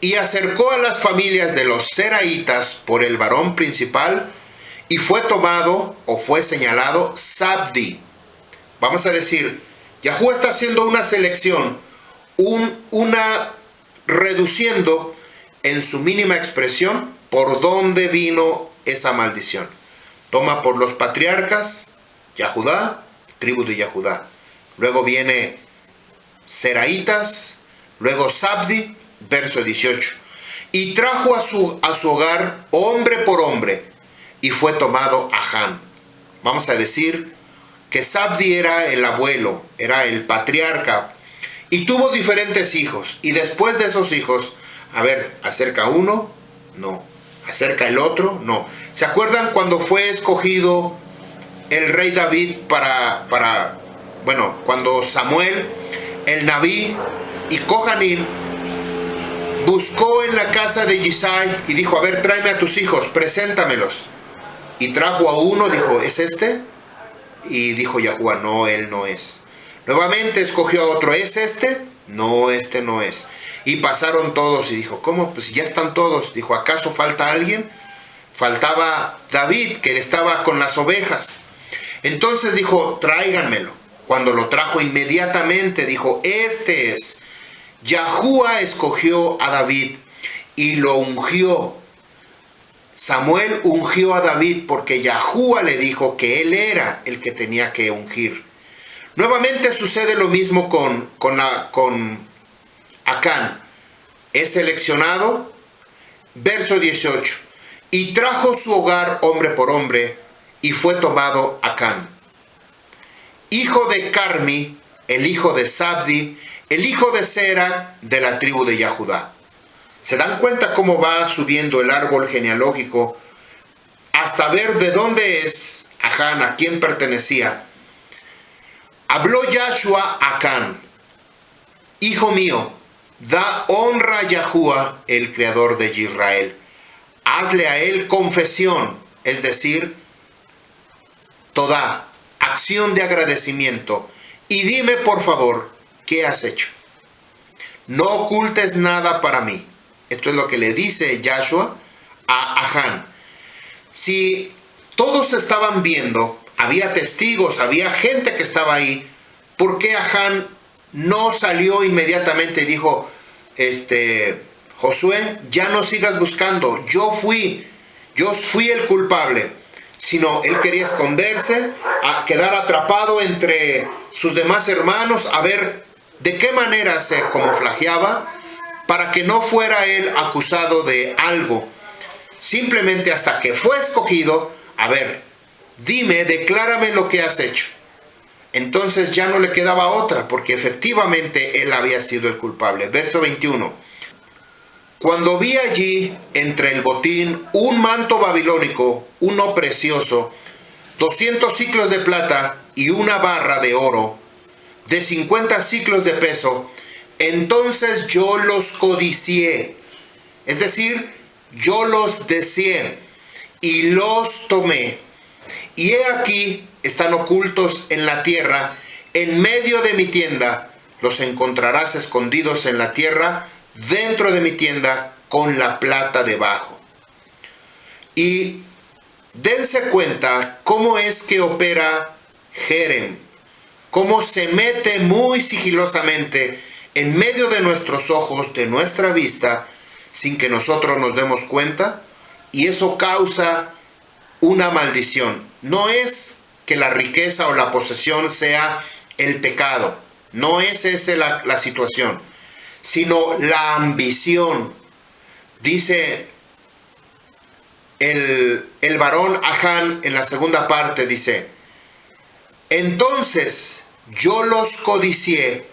Y acercó a las familias de los Seraitas por el varón principal y fue tomado o fue señalado Sabdi. Vamos a decir, Yahuwah está haciendo una selección, reduciendo en su mínima expresión por dónde vino esa maldición. Toma por los patriarcas, Yahudá, tribu de Yahudá. Luego viene Seraitas, luego Sabdi, verso 18. Y trajo a su hogar hombre por hombre, y fue tomado Achán. Vamos a decir que Sabdi era el abuelo, era el patriarca, y tuvo diferentes hijos. Y después de esos hijos, ¿acerca uno? No. ¿Acerca el otro? No. ¿Se acuerdan cuando fue escogido el rey David cuando Samuel, el Nabí y Kohanim buscó en la casa de Yisai y dijo, tráeme a tus hijos, preséntamelos? Y trajo a uno, dijo, ¿es este? Y dijo Yahuwah, no, él no es. Nuevamente escogió a otro, ¿es este? No, este no es. Y pasaron todos y dijo, ¿cómo? Pues ya están todos. Dijo, ¿acaso falta alguien? Faltaba David, que estaba con las ovejas. Entonces dijo, tráiganmelo. Cuando lo trajo inmediatamente, dijo, este es. Yahuwah escogió a David y lo ungió. Samuel ungió a David porque Yahuwah le dijo que él era el que tenía que ungir. Nuevamente sucede lo mismo con Acán. Es seleccionado, verso 18. Y trajo su hogar hombre por hombre, y fue tomado Acán, hijo de Carmi, el hijo de Sabdi, el hijo de Sera, de la tribu de Yahudá. ¿Se dan cuenta cómo va subiendo el árbol genealógico hasta ver de dónde es Acán, a quién pertenecía? Habló Yahshua a Acán: hijo mío, da honra a Yahuwah, el creador de Israel. Hazle a él confesión, es decir, toda acción de agradecimiento, y dime por favor, ¿qué has hecho? No ocultes nada para mí. Esto es lo que le dice Yahshua a Acán. Si todos estaban viendo, había testigos, había gente que estaba ahí, ¿por qué Acán no salió inmediatamente y dijo, Josué, ya no sigas buscando, yo fui el culpable? Sino él quería esconderse, a quedar atrapado entre sus demás hermanos, a ver de qué manera se camuflajeaba para que no fuera él acusado de algo. Simplemente hasta que fue escogido, a ver, dime, declárame lo que has hecho. Entonces ya no le quedaba otra, porque efectivamente él había sido el culpable. Verso 21. Cuando vi allí entre el botín un manto babilónico, uno precioso, 200 siclos de plata y una barra de oro, de 50 siclos de peso, entonces yo los codicié, es decir, yo los deseé y los tomé. Y he aquí, están ocultos en la tierra, en medio de mi tienda, los encontrarás escondidos en la tierra, dentro de mi tienda, con la plata debajo. Y dense cuenta cómo es que opera Jerem, cómo se mete muy sigilosamente en medio de nuestros ojos, de nuestra vista, sin que nosotros nos demos cuenta, y eso causa una maldición. No es que la riqueza o la posesión sea el pecado, no es esa la situación, sino la ambición. Dice el varón Acán en la segunda parte, dice, entonces yo los codicié,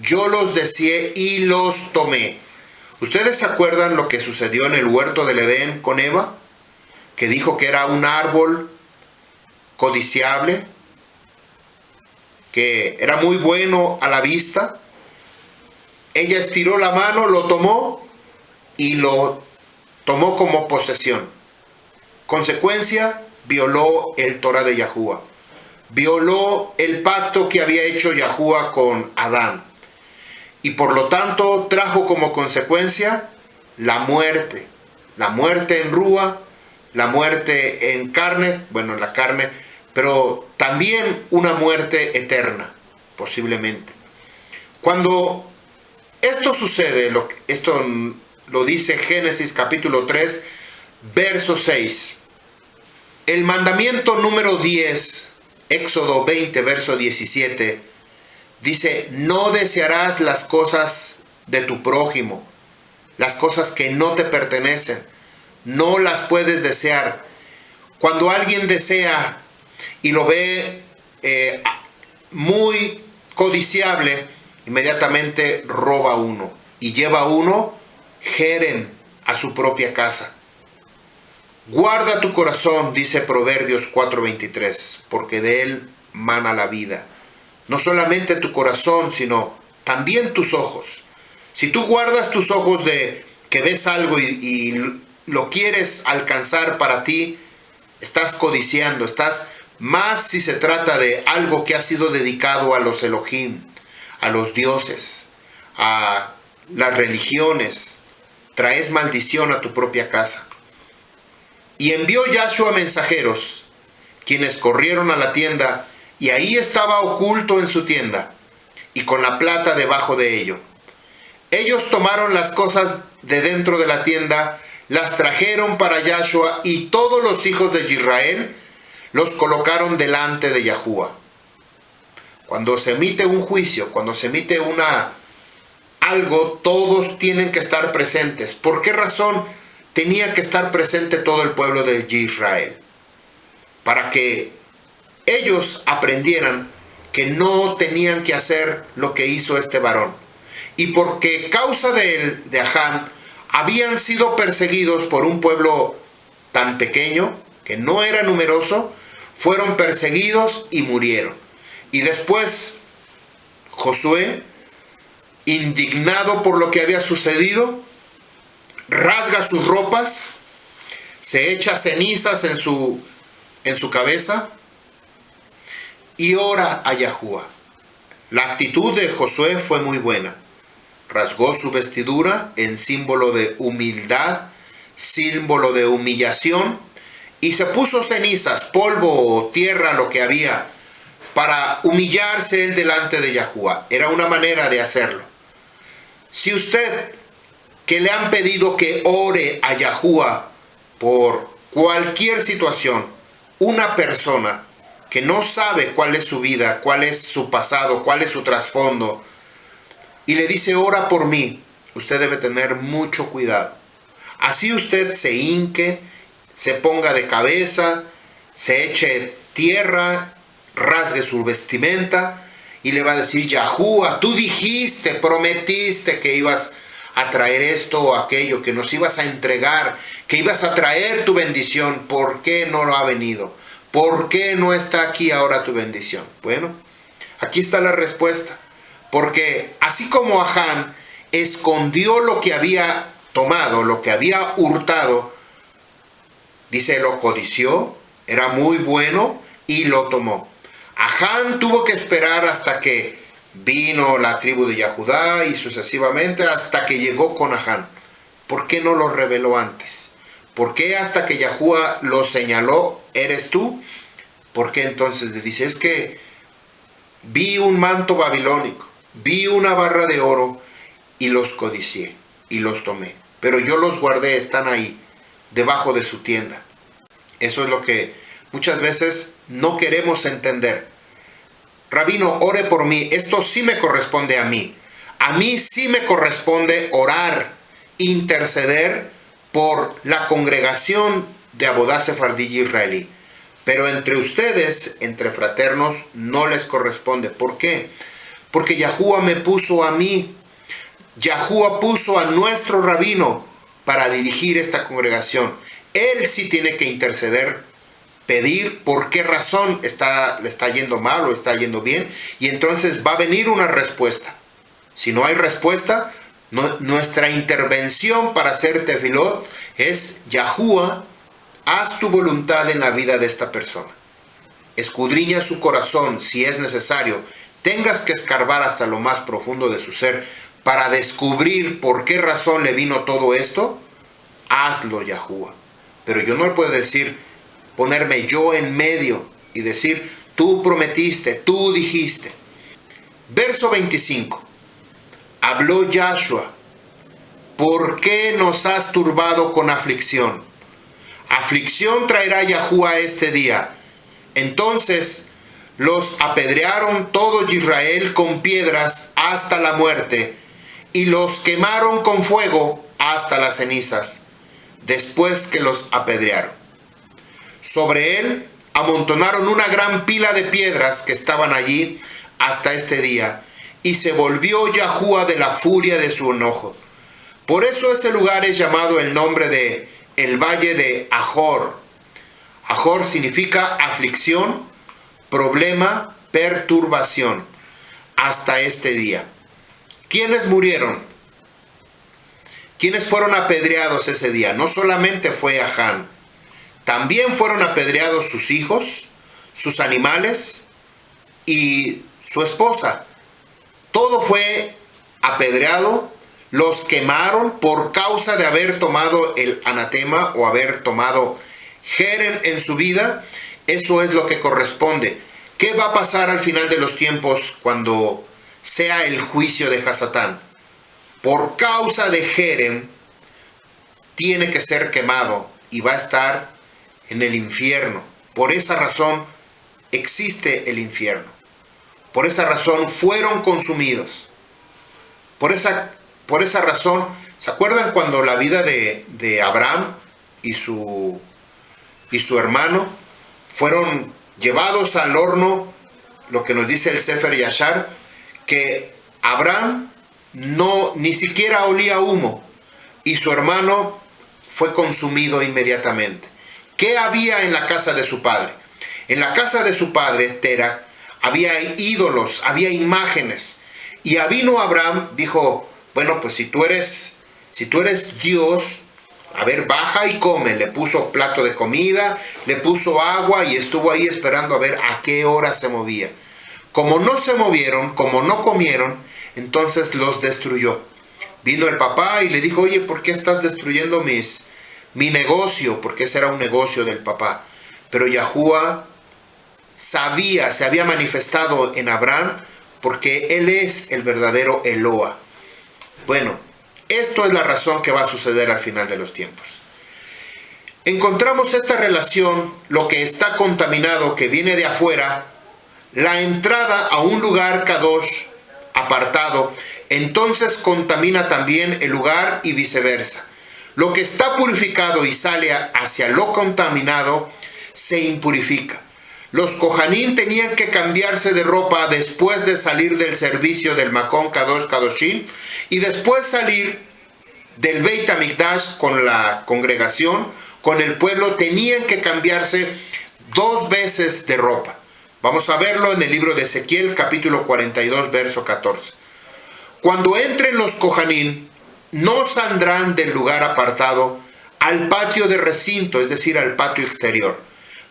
yo los deseé y los tomé. ¿Ustedes se acuerdan lo que sucedió en el huerto del Edén con Eva? Que dijo que era un árbol codiciable, que era muy bueno a la vista. Ella estiró la mano, lo tomó y lo tomó como posesión. Consecuencia, violó el Torah de Yahuwah. Violó el pacto que había hecho Yahuwah con Adán. Y por lo tanto trajo como consecuencia la muerte en rúa, la muerte en carne, bueno, en la carne, pero también una muerte eterna, posiblemente. Cuando esto sucede, esto lo dice Génesis capítulo 3, verso 6. El mandamiento número 10, Éxodo 20, verso 17, dice, no desearás las cosas de tu prójimo, las cosas que no te pertenecen, no las puedes desear. Cuando alguien desea y lo ve muy codiciable, inmediatamente roba uno y lleva uno Jerem a su propia casa. Guarda tu corazón, dice Proverbios 4:23, porque de él mana la vida. No solamente tu corazón, sino también tus ojos. Si tú guardas tus ojos de que ves algo y lo quieres alcanzar para ti, estás codiciando, estás más si se trata de algo que ha sido dedicado a los Elohim, a los dioses, a las religiones, traes maldición a tu propia casa. Y envió Yahshua mensajeros, quienes corrieron a la tienda, y ahí estaba oculto en su tienda, y con la plata debajo de ello. Ellos tomaron las cosas de dentro de la tienda, las trajeron para Yahshua, y todos los hijos de Israel los colocaron delante de Yahuwah. Cuando se emite un juicio, cuando se emite algo, todos tienen que estar presentes. ¿Por qué razón tenía que estar presente todo el pueblo de Israel? Para que ellos aprendieran que no tenían que hacer lo que hizo este varón. Y porque causa de él, de Acán, habían sido perseguidos por un pueblo tan pequeño, que no era numeroso, fueron perseguidos y murieron. Y después Josué, indignado por lo que había sucedido, rasga sus ropas, se echa cenizas en su cabeza y ora a Yahuwah. La actitud de Josué fue muy buena. Rasgó su vestidura en símbolo de humildad, símbolo de humillación, y se puso cenizas, polvo o tierra, lo que había, para humillarse él delante de Yahuwah. Era una manera de hacerlo. Si usted, que le han pedido que ore a Yahuwah por cualquier situación, una persona que no sabe cuál es su vida, cuál es su pasado, cuál es su trasfondo, y le dice ora por mí, usted debe tener mucho cuidado. Así usted se hinque, se ponga de cabeza, se eche tierra, rasgue su vestimenta y le va a decir: Yahuwah, tú dijiste, prometiste que ibas a traer esto o aquello, que nos ibas a entregar, que ibas a traer tu bendición. ¿Por qué no lo ha venido? ¿Por qué no está aquí ahora tu bendición? Bueno, aquí está la respuesta. Porque así como Achán escondió lo que había tomado, lo que había hurtado, dice, lo codició, era muy bueno y lo tomó. Achán tuvo que esperar hasta que vino la tribu de Yahudá y sucesivamente hasta que llegó con Achán. ¿Por qué no lo reveló antes? ¿Por qué hasta que Yahuwah lo señaló, eres tú? ¿Por qué entonces le dice? Es que vi un manto babilónico, vi una barra de oro y los codicié y los tomé. Pero yo los guardé, están ahí, debajo de su tienda. Eso es lo que muchas veces no queremos entender. Rabino, ore por mí. Esto sí me corresponde a mí. A mí sí me corresponde orar, interceder por la congregación de Abodá Sefardí Israelí. Pero entre ustedes, entre fraternos, no les corresponde. ¿Por qué? Porque Yahuwah me puso a mí. Yahuwah puso a nuestro rabino para dirigir esta congregación. Él sí tiene que interceder, pedir por qué razón le está yendo mal o está yendo bien, y entonces va a venir una respuesta. Si no hay respuesta, nuestra intervención para hacer tefilot es: Yahuwah, haz tu voluntad en la vida de esta persona. Escudriña su corazón si es necesario. Tengas que escarbar hasta lo más profundo de su ser para descubrir por qué razón le vino todo esto. Hazlo, Yahuwah. Pero yo no le puedo decir, ponerme yo en medio y decir, tú prometiste, tú dijiste. Verso 25. Habló Yahshua: ¿por qué nos has turbado con aflicción? Aflicción traerá Yahuwah este día. Entonces los apedrearon todo Israel con piedras hasta la muerte, y los quemaron con fuego hasta las cenizas, después que los apedrearon. Sobre él amontonaron una gran pila de piedras que estaban allí hasta este día, y se volvió Yahuwah de la furia de su enojo. Por eso ese lugar es llamado el nombre de el Valle de Ajor. Ajor significa aflicción, problema, perturbación, hasta este día. ¿Quiénes murieron? ¿Quiénes fueron apedreados ese día? No solamente fue Achán, también fueron apedreados sus hijos, sus animales y su esposa. Todo fue apedreado, los quemaron por causa de haber tomado el anatema o haber tomado Jerem en su vida. Eso es lo que corresponde. ¿Qué va a pasar al final de los tiempos cuando sea el juicio de Hasatán? Por causa de Jerem tiene que ser quemado y va a estar en el infierno. Por esa razón existe el infierno. Por esa razón fueron consumidos. Por esa razón, ¿se acuerdan cuando la vida de Abraham y su hermano fueron llevados al horno? Lo que nos dice el Sefer Yashar, que Abraham ni siquiera olía humo, y su hermano fue consumido inmediatamente. ¿Qué había en la casa de su padre? En la casa de su padre, Tera, había ídolos, había imágenes. Y vino Abraham, dijo, bueno, pues si tú eres Dios, a ver, baja y come. Le puso plato de comida, le puso agua y estuvo ahí esperando a ver a qué hora se movía. Como no se movieron, como no comieron, entonces los destruyó. Vino el papá y le dijo, oye, ¿por qué estás destruyendo mi negocio? Porque ese era un negocio del papá. Pero Yahuwah sabía, se había manifestado en Abraham, porque él es el verdadero Eloa. Bueno, esto es la razón que va a suceder al final de los tiempos. Encontramos esta relación, lo que está contaminado, que viene de afuera, la entrada a un lugar kadosh apartado, entonces contamina también el lugar y viceversa. Lo que está purificado y sale hacia lo contaminado, se impurifica. Los Kohanim tenían que cambiarse de ropa después de salir del servicio del Makon Kadosh Kadoshim y después salir del Beit HaMikdash con la congregación, con el pueblo, tenían que cambiarse 2 veces de ropa. Vamos a verlo en el libro de Ezequiel, capítulo 42, verso 14. Cuando entren los Kohanim, no saldrán del lugar apartado al patio de recinto, es decir, al patio exterior.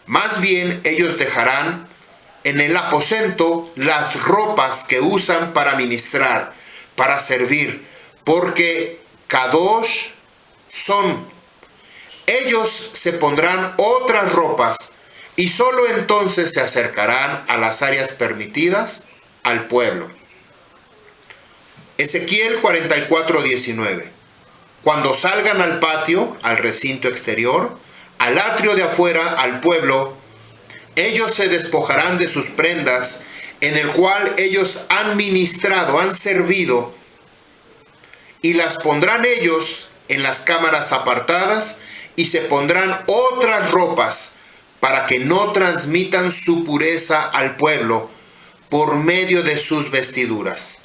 Más bien ellos dejarán en el aposento las ropas que usan para ministrar, para servir, porque Kadosh son. Ellos se pondrán otras ropas y solo entonces se acercarán a las áreas permitidas al pueblo. Ezequiel 44:19. Cuando salgan al patio, al recinto exterior, al atrio de afuera, al pueblo, ellos se despojarán de sus prendas, en el cual ellos han ministrado, han servido, y las pondrán ellos en las cámaras apartadas, y se pondrán otras ropas, para que no transmitan su pureza al pueblo por medio de sus vestiduras.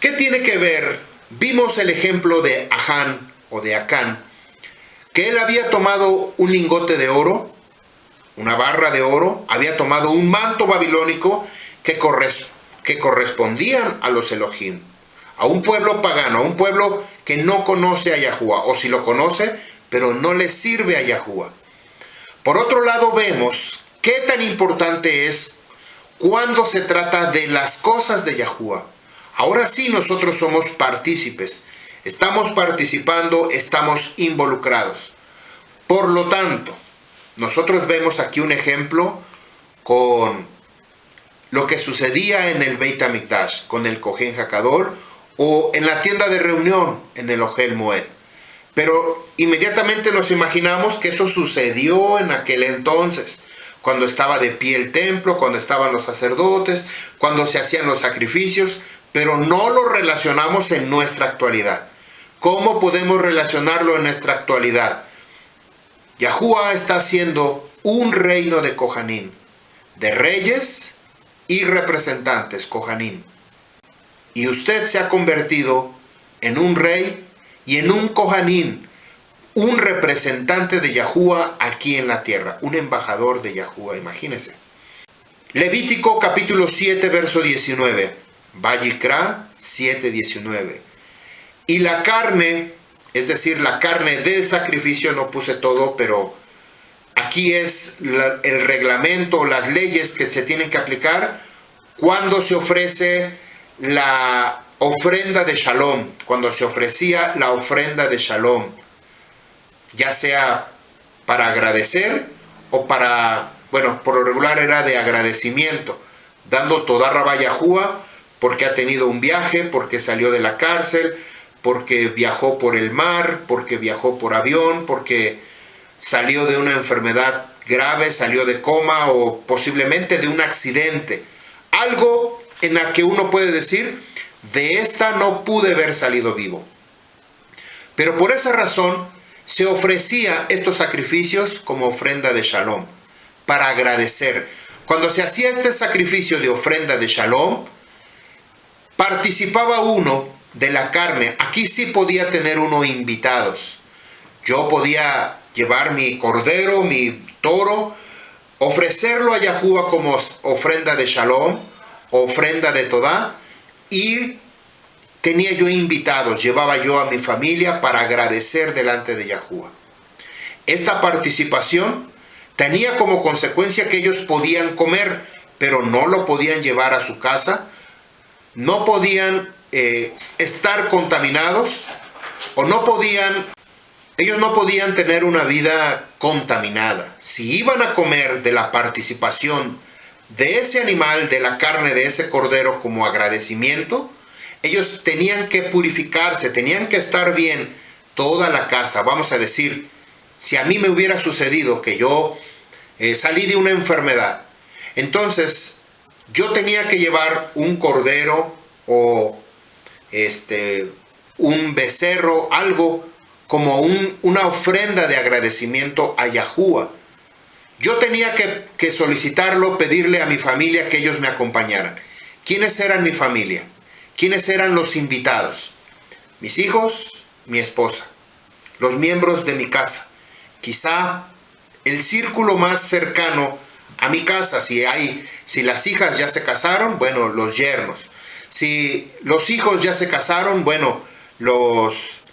¿Qué tiene que ver? Vimos el ejemplo de Ahán o de Acán, que él había tomado un lingote de oro, una barra de oro, había tomado un manto babilónico que correspondían a los Elohim, a un pueblo pagano, a un pueblo que no conoce a Yahuwah, o si lo conoce, pero no le sirve a Yahuwah. Por otro lado, vemos qué tan importante es cuando se trata de las cosas de Yahuwah. Ahora sí nosotros somos partícipes, estamos participando, estamos involucrados. Por lo tanto, nosotros vemos aquí un ejemplo con lo que sucedía en el Beit HaMikdash, con el Kohen HaKadol, o en la tienda de reunión, en el Ohel Moed. Pero inmediatamente nos imaginamos que eso sucedió en aquel entonces, cuando estaba de pie el templo, cuando estaban los sacerdotes, cuando se hacían los sacrificios, pero no lo relacionamos en nuestra actualidad. ¿Cómo podemos relacionarlo en nuestra actualidad? Yahuwah está haciendo un reino de Kohanim, de reyes y representantes Kohanim. Y usted se ha convertido en un rey y en un Kohanim, un representante de Yahuwah aquí en la tierra, un embajador de Yahuwah, imagínense. Levítico capítulo 7, verso 19. Vayikra 7:19. Y la carne, es decir, la carne del sacrificio, no puse todo, pero aquí es el reglamento, las leyes que se tienen que aplicar cuando se ofrece la ofrenda de Shalom, cuando se ofrecía la ofrenda de Shalom, ya sea para agradecer o para, bueno, por lo regular era de agradecimiento, dando toda Rabá Yahuwah, porque ha tenido un viaje, porque salió de la cárcel, porque viajó por el mar, porque viajó por avión, porque salió de una enfermedad grave, salió de coma o posiblemente de un accidente. Algo en la que uno puede decir, de esta no pude haber salido vivo. Pero por esa razón se ofrecía estos sacrificios como ofrenda de Shalom, para agradecer. Cuando se hacía este sacrificio de ofrenda de Shalom, participaba uno de la carne, aquí sí podía tener uno invitados. Yo podía llevar mi cordero, mi toro, ofrecerlo a Yahuwah como ofrenda de Shalom, ofrenda de Todá, y tenía yo invitados, llevaba yo a mi familia para agradecer delante de Yahuwah. Esta participación tenía como consecuencia que ellos podían comer, pero no lo podían llevar a su casa, no podían estar contaminados, o ellos no podían tener una vida contaminada. Si iban a comer de la participación de ese animal, de la carne de ese cordero como agradecimiento, ellos tenían que purificarse, tenían que estar bien toda la casa. Vamos a decir, si a mí me hubiera sucedido que yo salí de una enfermedad, entonces yo tenía que llevar un cordero o un becerro, algo como una ofrenda de agradecimiento a Yahuwah. Yo tenía que solicitarlo, pedirle a mi familia que ellos me acompañaran. ¿Quiénes eran mi familia? ¿Quiénes eran los invitados? Mis hijos, mi esposa, los miembros de mi casa. Quizá el círculo más cercano a mi casa, si las hijas ya se casaron, bueno, los yernos. Si los hijos ya se casaron, bueno,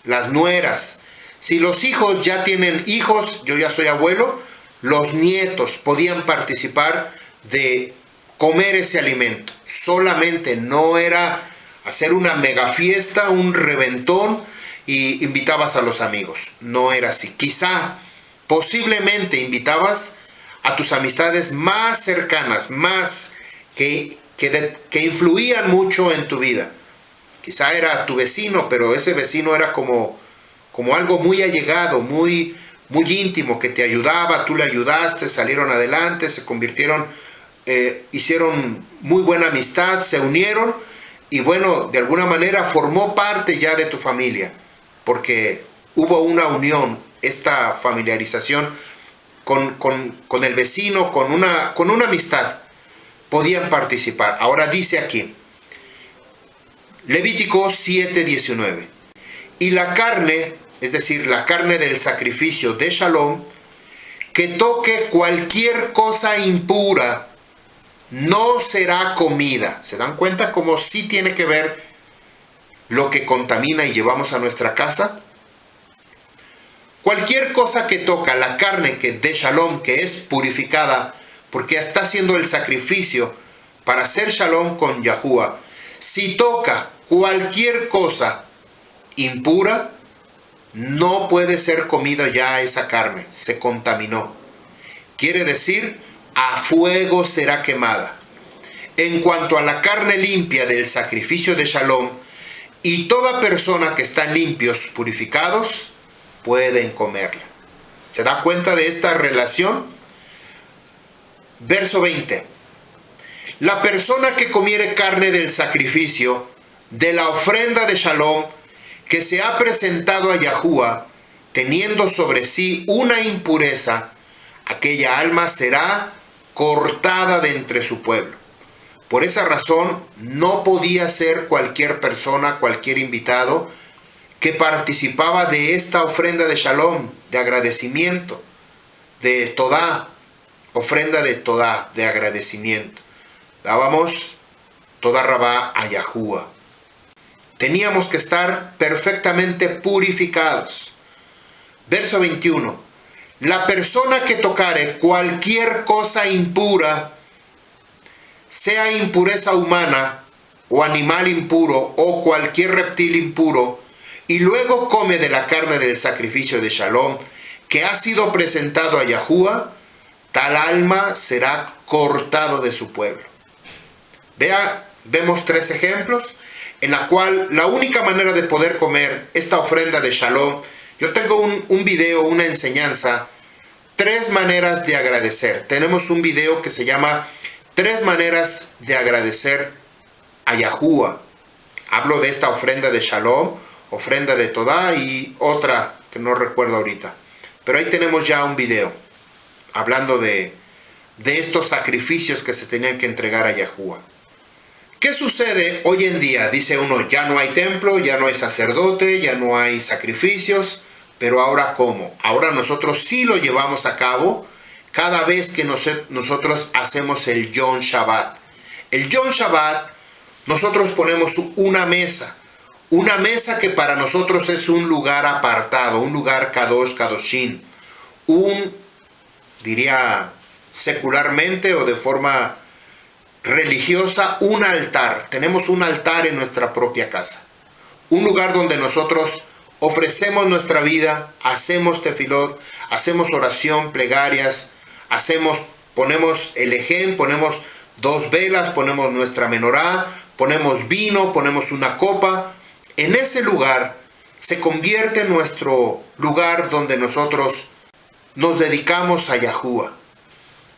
las nueras. Si los hijos ya tienen hijos, yo ya soy abuelo, los nietos podían participar de comer ese alimento. Solamente no era hacer una mega fiesta, un reventón y invitabas a los amigos. No era así. Quizá, posiblemente invitabas a tus amistades más cercanas, más que influían mucho en tu vida. Quizá era tu vecino, pero ese vecino era como algo muy allegado, muy íntimo, que te ayudaba, tú le ayudaste, salieron adelante, se convirtieron, hicieron muy buena amistad, se unieron y bueno, de alguna manera formó parte ya de tu familia, porque hubo una unión, esta familiarización con el vecino, con una amistad, podían participar. Ahora dice aquí, Levítico 7:19, y la carne, es decir, la carne del sacrificio de Shalom, que toque cualquier cosa impura, no será comida. ¿Se dan cuenta cómo sí tiene que ver lo que contamina y llevamos a nuestra casa? Cualquier cosa que toca la carne de Shalom, que es purificada, porque está haciendo el sacrificio para hacer Shalom con Yahuwah, si toca cualquier cosa impura, no puede ser comida ya esa carne, se contaminó. Quiere decir, a fuego será quemada. En cuanto a la carne limpia del sacrificio de Shalom, y toda persona que están limpios, purificados, pueden comerla. ¿Se da cuenta de esta relación? Verso 20. La persona que comiere carne del sacrificio, de la ofrenda de Shalom, que se ha presentado a Yahuwah, teniendo sobre sí una impureza, aquella alma será cortada de entre su pueblo. Por esa razón, no podía ser cualquier persona, cualquier invitado, que participaba de esta ofrenda de Shalom, de agradecimiento, de Todá, ofrenda de Todá, de agradecimiento. Dábamos toda Rabá a Yahuwah. Teníamos que estar perfectamente purificados. Verso 21. La persona que tocare cualquier cosa impura, sea impureza humana o animal impuro o cualquier reptil impuro, y luego come de la carne del sacrificio de Shalom, que ha sido presentado a Yahuwah, tal alma será cortado de su pueblo. Vemos 3 ejemplos en la cual la única manera de poder comer esta ofrenda de Shalom, yo tengo un video, una enseñanza, 3 maneras de agradecer. Tenemos un video que se llama 3 maneras de agradecer a Yahuwah. Hablo de esta ofrenda de Shalom, ofrenda de Todá y otra que no recuerdo ahorita. Pero ahí tenemos ya un video hablando de estos sacrificios que se tenían que entregar a Yahuwah. ¿Qué sucede hoy en día? Dice uno, ya no hay templo, ya no hay sacerdote, ya no hay sacrificios, pero ahora ¿cómo? Ahora nosotros sí lo llevamos a cabo cada vez que nosotros hacemos el Yom Shabbat. El Yom Shabbat, nosotros ponemos una mesa que para nosotros es un lugar apartado, un lugar Kadosh Kadoshin, diría secularmente o de forma religiosa, un altar. Tenemos un altar en nuestra propia casa. Un lugar donde nosotros ofrecemos nuestra vida, hacemos tefilot, hacemos oración, plegarias, ponemos el ejemplo, ponemos 2 velas, ponemos nuestra menorá, ponemos vino, ponemos una copa. En ese lugar se convierte en nuestro lugar donde nosotros nos dedicamos a Yahuwah.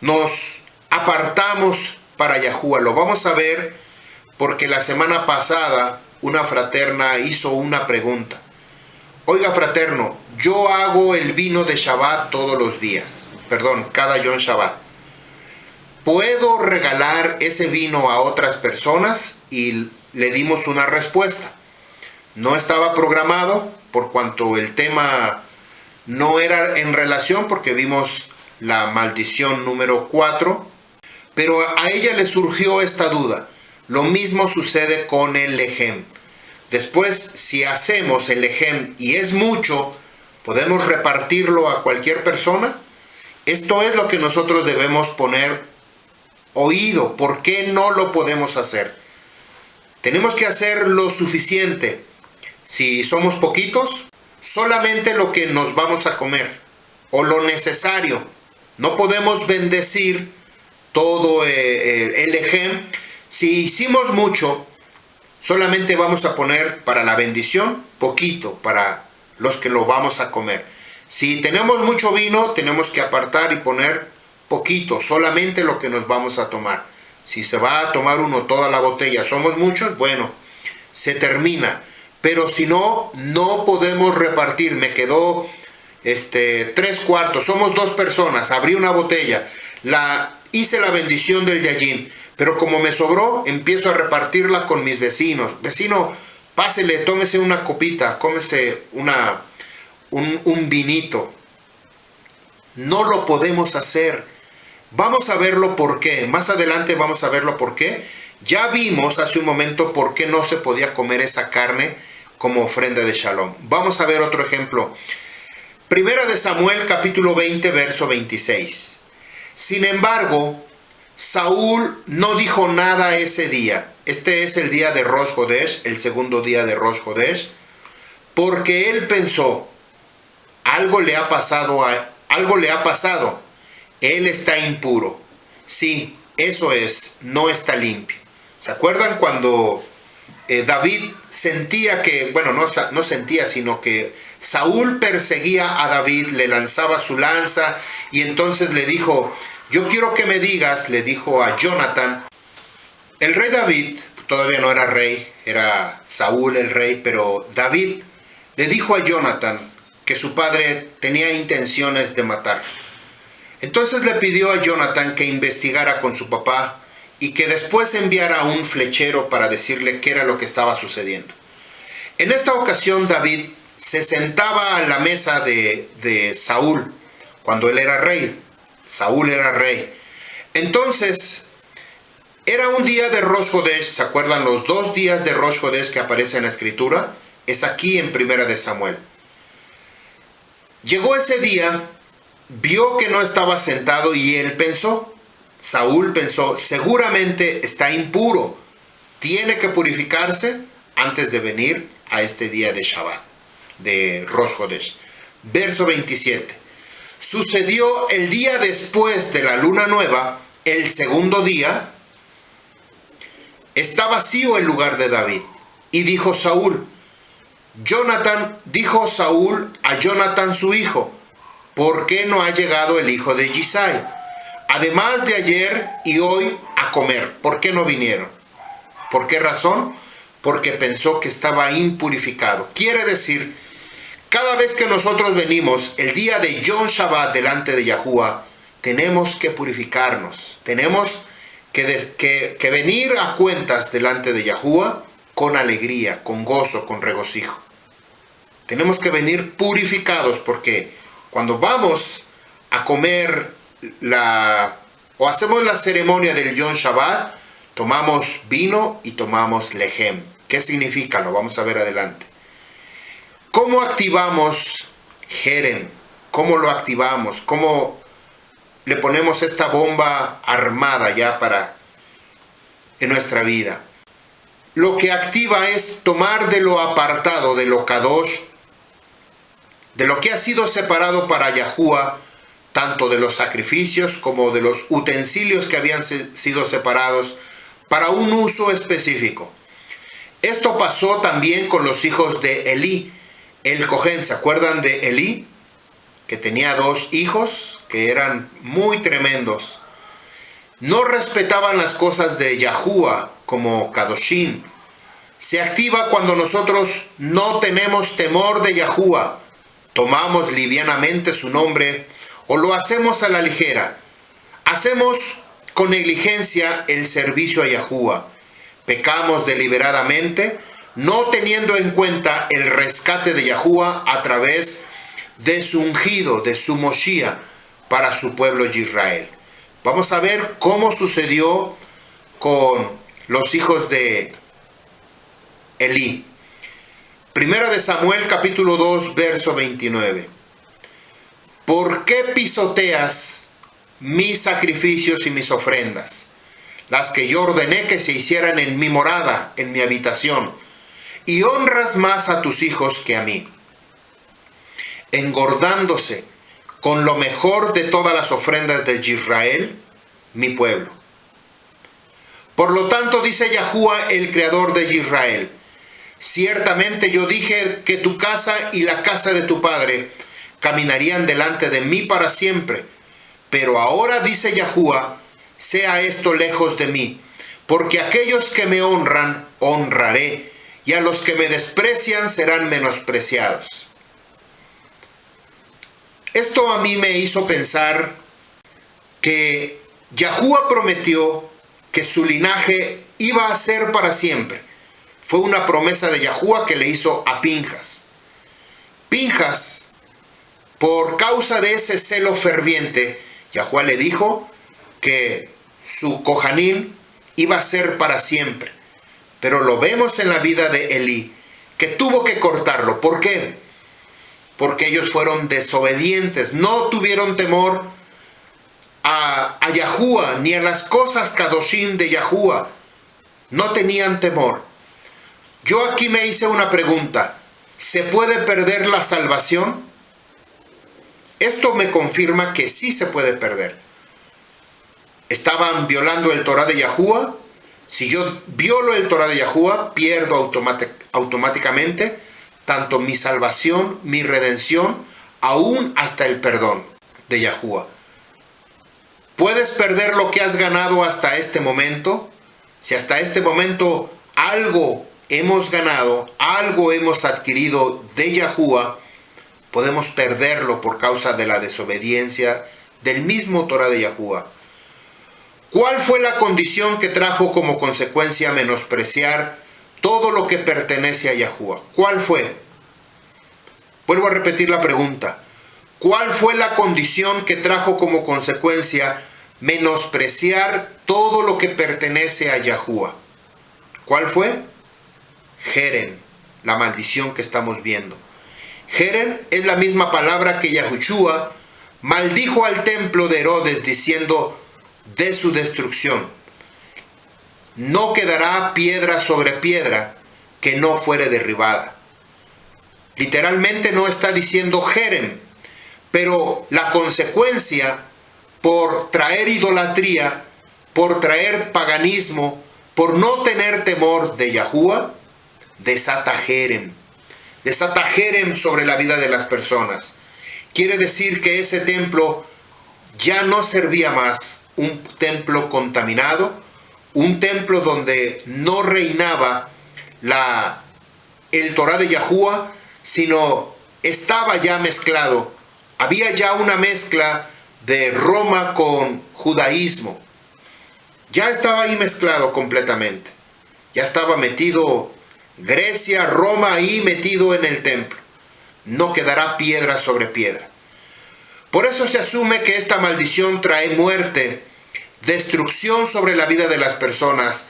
Nos apartamos para Yahuwah. Lo vamos a ver porque la semana pasada una fraterna hizo una pregunta. Oiga, fraterno, yo hago el vino de Shabbat todos los días. Cada Yom Shabbat. ¿Puedo regalar ese vino a otras personas? Y le dimos una respuesta. No estaba programado por cuanto el tema no era en relación porque vimos la maldición número 4. Pero a ella le surgió esta duda. Lo mismo sucede con el lejem. Después, si hacemos el lejem y es mucho, ¿podemos repartirlo a cualquier persona? Esto es lo que nosotros debemos poner oído. ¿Por qué no lo podemos hacer? Tenemos que hacer lo suficiente. Si somos poquitos, solamente lo que nos vamos a comer o lo necesario. No podemos bendecir todo el lejem. Si hicimos mucho, solamente vamos a poner para la bendición poquito, para los que lo vamos a comer. Si tenemos mucho vino, tenemos que apartar y poner poquito, solamente lo que nos vamos a tomar. Si se va a tomar uno toda la botella, somos muchos, bueno, se termina. Pero si no, no podemos repartir. Me quedó 3/4, somos 2 personas, abrí una botella, hice la bendición del yayin, pero como me sobró, empiezo a repartirla con mis vecinos. Vecino, pásele, tómese una copita, cómese un vinito. No lo podemos hacer. Vamos a verlo por qué. Más adelante vamos a verlo por qué. Ya vimos hace un momento por qué no se podía comer esa carne como ofrenda de Shalom. Vamos a ver otro ejemplo. Primera de Samuel, capítulo 20, verso 26. Sin embargo, Saúl no dijo nada ese día. Este es el día de Rosh Hodesh, el segundo día de Rosh Hodesh, porque él pensó, algo le ha pasado. Él está impuro. Sí, eso es, no está limpio. ¿Se acuerdan cuando David sentía que, bueno, no sentía, sino que Saúl perseguía a David, le lanzaba su lanza y entonces le dijo, yo quiero que me digas, le dijo a Jonathan, el rey David, todavía no era rey, era Saúl el rey, pero David le dijo a Jonathan que su padre tenía intenciones de matar. Entonces le pidió a Jonathan que investigara con su papá y que después enviara a un flechero para decirle qué era lo que estaba sucediendo. En esta ocasión David se sentaba a la mesa de Saúl cuando él era rey. Saúl era rey. Entonces, era un día de Rosh Hodesh. ¿Se acuerdan los 2 días de Rosh Hodesh que aparecen en la escritura? Es aquí en Primera de Samuel. Llegó ese día, vio que no estaba sentado y él pensó, Saúl pensó, seguramente está impuro, tiene que purificarse antes de venir a este día de Shabbat, de Rosh Hodesh. Verso 27. Sucedió el día después de la luna nueva, el segundo día, está vacío el lugar de David. Y dijo Saúl a Jonathan su hijo, ¿por qué no ha llegado el hijo de Yisai? Además de ayer y hoy a comer, ¿por qué no vinieron? ¿Por qué razón? Porque pensó que estaba impurificado. Quiere decir, cada vez que nosotros venimos el día de Yom Shabbat delante de Yahuwah, tenemos que purificarnos, tenemos que venir a cuentas delante de Yahuwah con alegría, con gozo, con regocijo. Tenemos que venir purificados, porque cuando vamos a comer o hacemos la ceremonia del Yom Shabbat, tomamos vino y tomamos lejem. ¿Qué significa? Lo vamos a ver adelante. ¿Cómo activamos Jerem? ¿Cómo lo activamos? ¿Cómo le ponemos esta bomba armada ya en nuestra vida? Lo que activa es tomar de lo apartado, de lo kadosh, de lo que ha sido separado para Yahuwah, tanto de los sacrificios como de los utensilios que habían sido separados para un uso específico. Esto pasó también con los hijos de Elí, el Cohen. ¿Se acuerdan de Elí? Que tenía 2 hijos que eran muy tremendos. No respetaban las cosas de Yahuwah como Kadoshim. Se activa cuando nosotros no tenemos temor de Yahuwah, tomamos livianamente su nombre o lo hacemos a la ligera. Hacemos con negligencia el servicio a Yahuwah. Pecamos deliberadamente, no teniendo en cuenta el rescate de Yahuwah a través de su ungido, de su Moshiach, para su pueblo de Israel. Vamos a ver cómo sucedió con los hijos de Elí. Primera de Samuel, capítulo 2, verso 29. ¿Por qué pisoteas mis sacrificios y mis ofrendas, las que yo ordené que se hicieran en mi morada, en mi habitación, y honras más a tus hijos que a mí, engordándose con lo mejor de todas las ofrendas de Israel, mi pueblo? Por lo tanto, dice Yahuwah, el creador de Israel, ciertamente yo dije que tu casa y la casa de tu padre caminarían delante de mí para siempre. Pero ahora, dice Yahuwah, sea esto lejos de mí, porque aquellos que me honran, honraré, y a los que me desprecian serán menospreciados. Esto a mí me hizo pensar que Yahuwah prometió que su linaje iba a ser para siempre. Fue una promesa de Yahuwah que le hizo a Pinjas. Pinjas, por causa de ese celo ferviente, Yahuwah le dijo que su Kohanim iba a ser para siempre. Pero lo vemos en la vida de Elí, que tuvo que cortarlo. ¿Por qué? Porque ellos fueron desobedientes, no tuvieron temor a Yahuwah, ni a las cosas Kadoshim de Yahuwah. No tenían temor. Yo aquí me hice una pregunta. ¿Se puede perder la salvación? Esto me confirma que sí se puede perder. Estaban violando el Torah de Yahuwah. Si yo violo el Torah de Yahuwah, pierdo automáticamente tanto mi salvación, mi redención, aún hasta el perdón de Yahuwah. ¿Puedes perder lo que has ganado hasta este momento? Si hasta este momento algo hemos ganado, algo hemos adquirido de Yahuwah, podemos perderlo por causa de la desobediencia del mismo Torah de Yahuwah. ¿Cuál fue la condición que trajo como consecuencia menospreciar todo lo que pertenece a Yahuwah? ¿Cuál fue? Vuelvo a repetir la pregunta. ¿Cuál fue la condición que trajo como consecuencia menospreciar todo lo que pertenece a Yahuwah? ¿Cuál fue? Jerem, la maldición que estamos viendo. Jerem es la misma palabra que Yahushua maldijo al templo de Herodes diciendo de su destrucción: no quedará piedra sobre piedra que no fuere derribada. Literalmente no está diciendo Jerem, pero la consecuencia por traer idolatría, por traer paganismo, por no tener temor de Yahuwah, desata Jerem sobre la vida de las personas. Quiere decir que ese templo ya no servía más, un templo contaminado, un templo donde no reinaba el Torah de Yahuwah, sino estaba ya mezclado. Había ya una mezcla de Roma con judaísmo. ya estaba ahí mezclado completamente. Ya estaba metido Grecia, Roma ahí metido en el templo. No quedará piedra sobre piedra. Por eso se asume que esta maldición trae muerte, destrucción sobre la vida de las personas.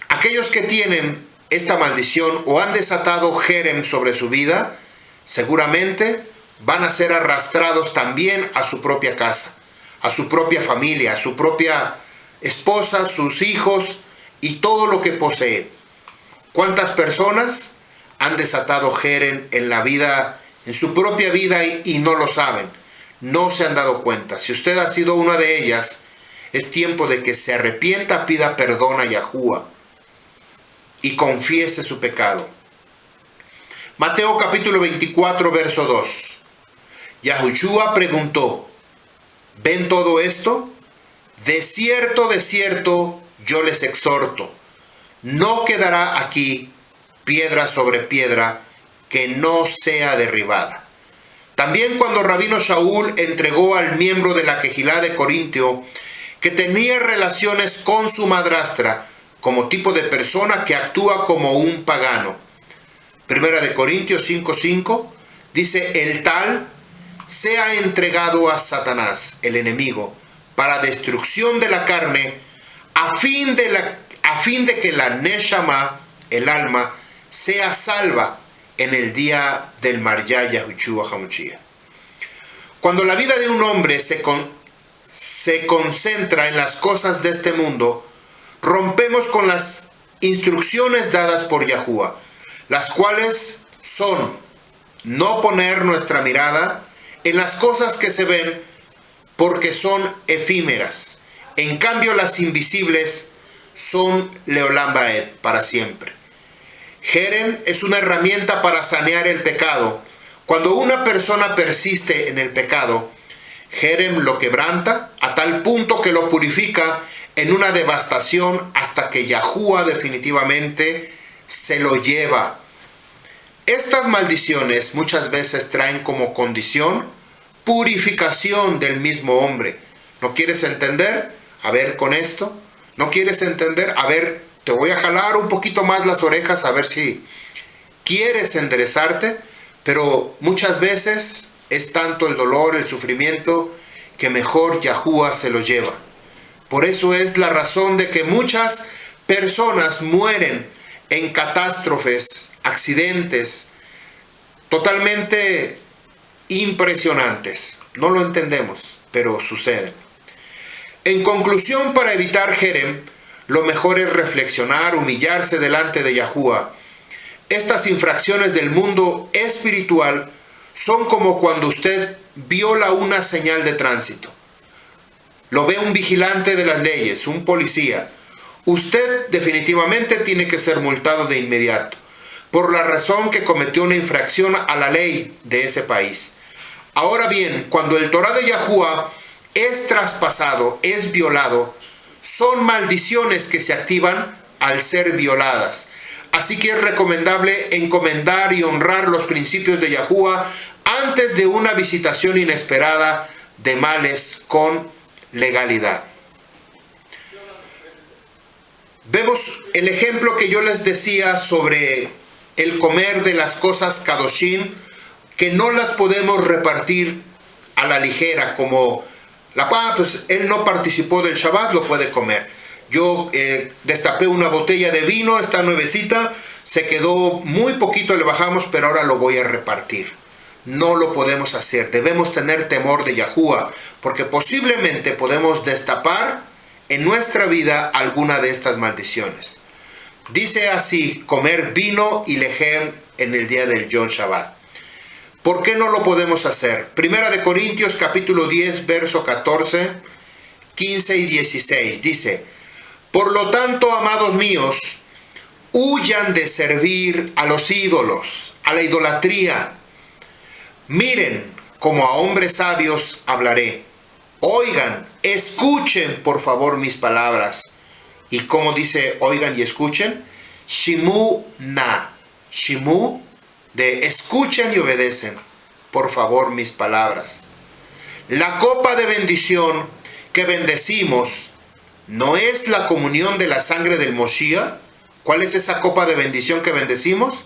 Aquellos que tienen esta maldición o han desatado Jerem sobre su vida, seguramente van a ser arrastrados también a su propia casa, a su propia familia, a su propia esposa, sus hijos y todo lo que posee. ¿Cuántas personas han desatado Jerem en la vida, en su propia vida y no lo saben? No se han dado cuenta. Si usted ha sido una de ellas, es tiempo de que se arrepienta, pida perdón a Yahuwah y confiese su pecado. Mateo capítulo 24, verso 2. Yahushua preguntó: ¿ven todo esto? De cierto, yo les exhorto, no quedará aquí piedra sobre piedra que no sea derribada. También cuando Rabino Shaul entregó al miembro de la Quejilá de Corintio que tenía relaciones con su madrastra, como tipo de persona que actúa como un pagano. Primera de Corintios 5:5 dice: el tal sea entregado a Satanás, el enemigo, para destrucción de la carne, a fin de que la Neshama, el alma, sea salva en el día del Maryá Yahushua HaMashiach. Cuando la vida de un hombre se concentra en las cosas de este mundo, rompemos con las instrucciones dadas por Yahuwah, las cuales son no poner nuestra mirada en las cosas que se ven, porque son efímeras. En cambio, las invisibles son Leolam Baed, para siempre. Jerem es una herramienta para sanear el pecado. Cuando una persona persiste en el pecado, Jerem lo quebranta a tal punto que lo purifica en una devastación hasta que Yahuwah definitivamente se lo lleva. Estas maldiciones muchas veces traen como condición purificación del mismo hombre. ¿No quieres entender? A ver con esto. ¿No quieres entender? A ver, te voy a jalar un poquito más las orejas a ver si quieres enderezarte, pero muchas veces es tanto el dolor, el sufrimiento, que mejor Yahuwah se lo lleva. Por eso es la razón de que muchas personas mueren en catástrofes, accidentes, totalmente impresionantes. No lo entendemos, pero suceden. En conclusión, para evitar Jerem, lo mejor es reflexionar, humillarse delante de Yahuwah. Estas infracciones del mundo espiritual son como cuando usted viola una señal de tránsito. Lo ve un vigilante de las leyes, un policía. Usted definitivamente tiene que ser multado de inmediato, por la razón que cometió una infracción a la ley de ese país. Ahora bien, cuando el Torah de Yahuwah es traspasado, es violado, son maldiciones que se activan al ser violadas. Así que es recomendable encomendar y honrar los principios de Yahuwah antes de una visitación inesperada de males con legalidad. Vemos el ejemplo que yo les decía sobre el comer de las cosas kadoshim, que no las podemos repartir a la ligera, como pues él no participó del Shabbat, lo puede comer. Yo destapé una botella de vino, está nuevecita, se quedó muy poquito, le bajamos, pero ahora lo voy a repartir. No lo podemos hacer, debemos tener temor de Yahuwah, porque posiblemente podemos destapar en nuestra vida alguna de estas maldiciones. Dice así: comer vino y lejem en el día del Yom Shabbat. ¿Por qué no lo podemos hacer? Primera de Corintios capítulo 10, verso 14, 15 y 16. Dice: por lo tanto, amados míos, huyan de servir a los ídolos, a la idolatría. Miren, como a hombres sabios hablaré. Oigan, escuchen por favor mis palabras. ¿Y cómo dice oigan y escuchen? Shimu na. Shimu, de escuchen y obedecen por favor mis palabras. La copa de bendición que bendecimos ¿no es la comunión de la sangre del Moshiach? ¿Cuál es esa copa de bendición que bendecimos?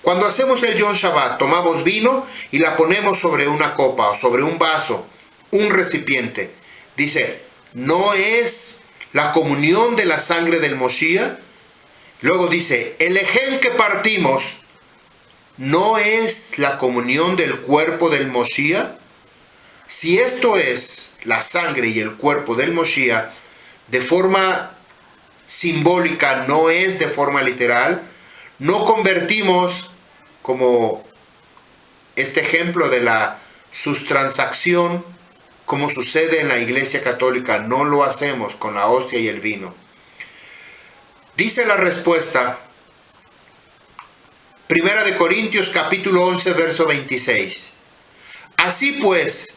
Cuando hacemos el Yom Shabbat, tomamos vino y la ponemos sobre una copa o sobre un vaso, un recipiente. Dice, ¿no es la comunión de la sangre del Moshiach? Luego dice, el ejem que partimos, ¿no es la comunión del cuerpo del Moshiach? Si esto es la sangre y el cuerpo del Moshiach, de forma simbólica, no es de forma literal, no convertimos como este ejemplo de la sustransacción, como sucede en la Iglesia Católica, no lo hacemos con la hostia y el vino. Dice la respuesta, 1 Corintios capítulo 11, verso 26. Así pues,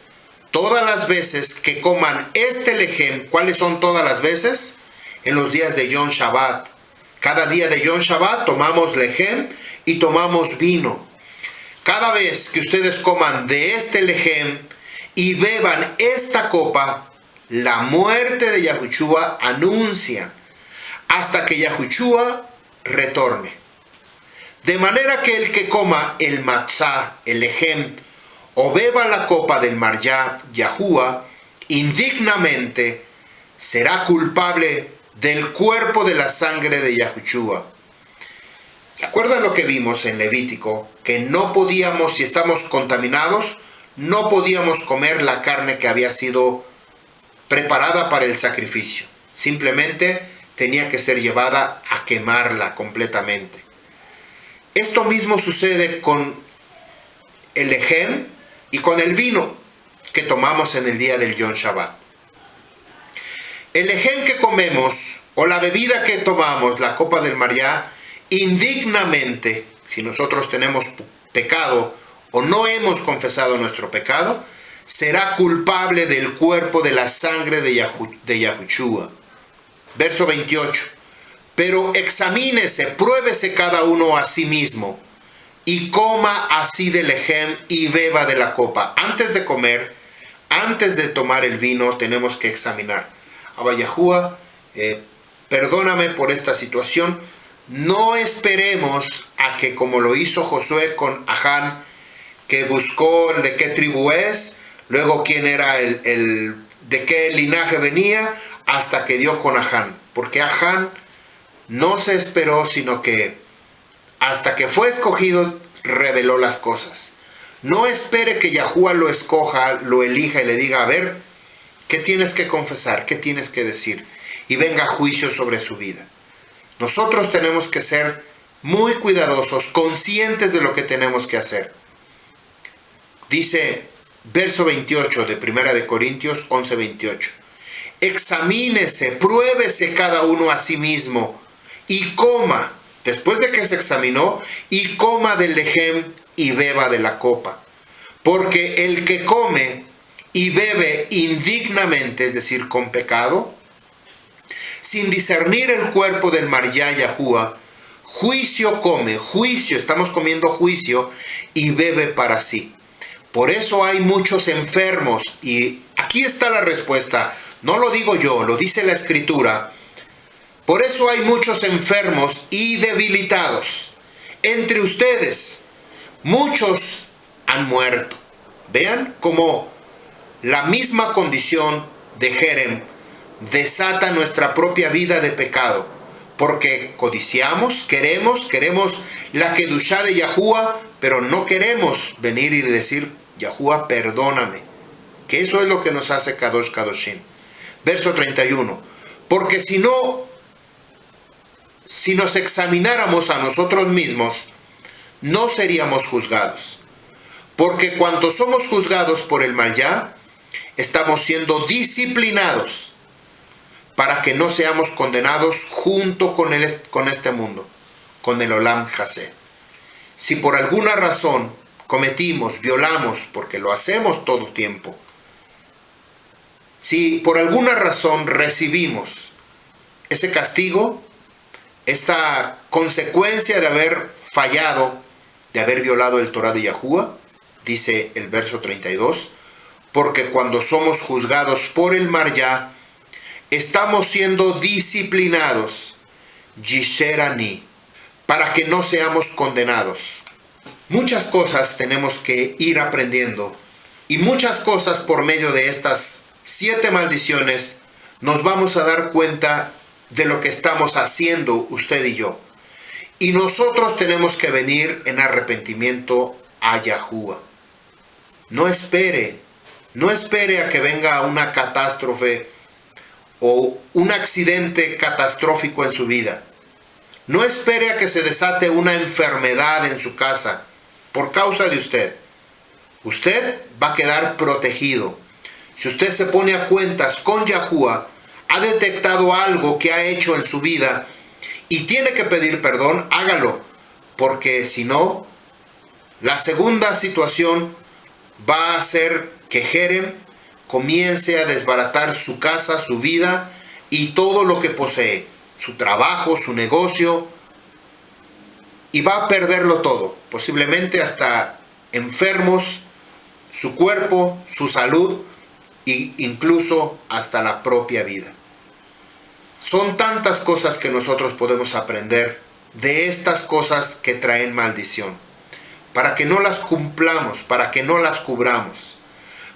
todas las veces que coman este lejem, ¿cuáles son todas las veces? En los días de Yom Shabbat. Cada día de Yom Shabbat tomamos lejem y tomamos vino. Cada vez que ustedes coman de este lejem y beban esta copa, la muerte de Yahushua anuncian hasta que Yahushua retorne. De manera que el que coma el matzah, el lejem, o beba la copa del Maryá, Yahuwah, indignamente será culpable del cuerpo de la sangre de Yahushua. ¿Se acuerdan lo que vimos en Levítico? Que no podíamos, si estamos contaminados, no podíamos comer la carne que había sido preparada para el sacrificio. Simplemente tenía que ser llevada a quemarla completamente. Esto mismo sucede con el lejem y con el vino que tomamos en el día del Yom Shabbat. El lejem que comemos o la bebida que tomamos, la copa del Maryá, indignamente, si nosotros tenemos pecado o no hemos confesado nuestro pecado, será culpable del cuerpo de la sangre de Yahushua. Verso 28. Pero examínese, pruébese cada uno a sí mismo, y coma así del lejem y beba de la copa. Antes de comer, antes de tomar el vino, tenemos que examinar. Abba Yahuwah, perdóname por esta situación. No esperemos a que, como lo hizo Josué con Aján, que buscó de qué tribu es, luego quién era de qué linaje venía, hasta que dio con Aján. Porque Aján no se esperó, sino que hasta que fue escogido, reveló las cosas. No espere que Yahuwah lo escoja, lo elija y le diga, a ver, ¿qué tienes que confesar? ¿Qué tienes que decir? Y venga juicio sobre su vida. Nosotros tenemos que ser muy cuidadosos, conscientes de lo que tenemos que hacer. Dice, verso 28 de 1 Corintios 11, 28. Examínese, pruébese cada uno a sí mismo y coma, después de que se examinó, y coma del lejem y beba de la copa. Porque el que come y bebe indignamente, es decir, con pecado, sin discernir el cuerpo del Maryá Yahuwah, juicio come, juicio, estamos comiendo juicio, y bebe para sí. Por eso hay muchos enfermos, y aquí está la respuesta. No lo digo yo, lo dice la Escritura. Por eso hay muchos enfermos y debilitados. Entre ustedes, muchos han muerto. Vean cómo la misma condición de Jerem desata nuestra propia vida de pecado. Porque codiciamos, queremos la kedushá de Yahuwah, pero no queremos venir y decir, Yahuwah, perdóname. Que eso es lo que nos hace Kadosh Kadoshim. Verso 31. Porque si nos examináramos a nosotros mismos, no seríamos juzgados. Porque cuando somos juzgados por el Maryá, estamos siendo disciplinados para que no seamos condenados junto con este mundo, con el Olam Hasé. Si por alguna razón cometimos, violamos, porque lo hacemos todo tiempo, si por alguna razón recibimos ese castigo, esta consecuencia de haber fallado, de haber violado el Torah de Yahuwah, dice el verso 32, porque cuando somos juzgados por el Maryá, estamos siendo disciplinados, Yisherani, para que no seamos condenados. Muchas cosas tenemos que ir aprendiendo y muchas cosas por medio de estas 7 maldiciones nos vamos a dar cuenta de lo que estamos haciendo usted y yo. Y nosotros tenemos que venir en arrepentimiento a Yahuwah. No espere a que venga una catástrofe o un accidente catastrófico en su vida. No espere a que se desate una enfermedad en su casa por causa de usted. Usted va a quedar protegido. Si usted se pone a cuentas con Yahuwah, ha detectado algo que ha hecho en su vida y tiene que pedir perdón, hágalo. Porque si no, la segunda situación va a hacer que Jerem comience a desbaratar su casa, su vida y todo lo que posee, su trabajo, su negocio, y va a perderlo todo, posiblemente hasta enfermos, su cuerpo, su salud e incluso hasta la propia vida. Son tantas cosas que nosotros podemos aprender de estas cosas que traen maldición, para que no las cumplamos, para que no las cubramos,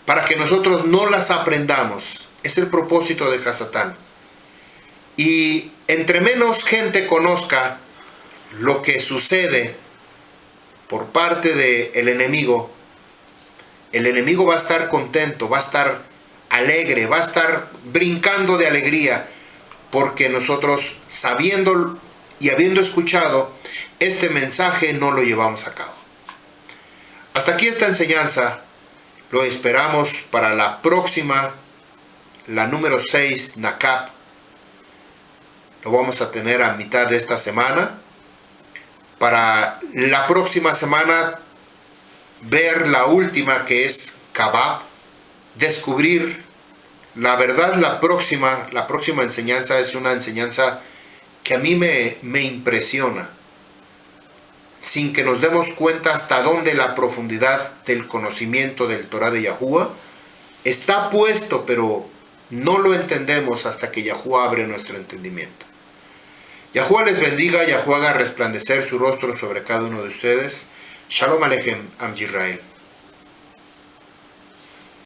para que nosotros no las aprendamos. Es el propósito de Hasatán. Y entre menos gente conozca lo que sucede por parte del enemigo, el enemigo va a estar contento, va a estar alegre, va a estar brincando de alegría, porque nosotros, sabiendo y habiendo escuchado este mensaje, no lo llevamos a cabo. Hasta aquí esta enseñanza. Lo esperamos para la próxima, la número 6, Nakab. Lo vamos a tener a mitad de esta semana. Para la próxima semana, ver la última, que es Kabab. Descubrir la verdad. La próxima enseñanza es una enseñanza que a mí me impresiona, sin que nos demos cuenta hasta dónde la profundidad del conocimiento del Torah de Yahuwah está puesto, pero no lo entendemos hasta que Yahuwah abre nuestro entendimiento. Yahuwah les bendiga, Yahuwah haga resplandecer su rostro sobre cada uno de ustedes. Shalom Aleichem, Am Yisrael.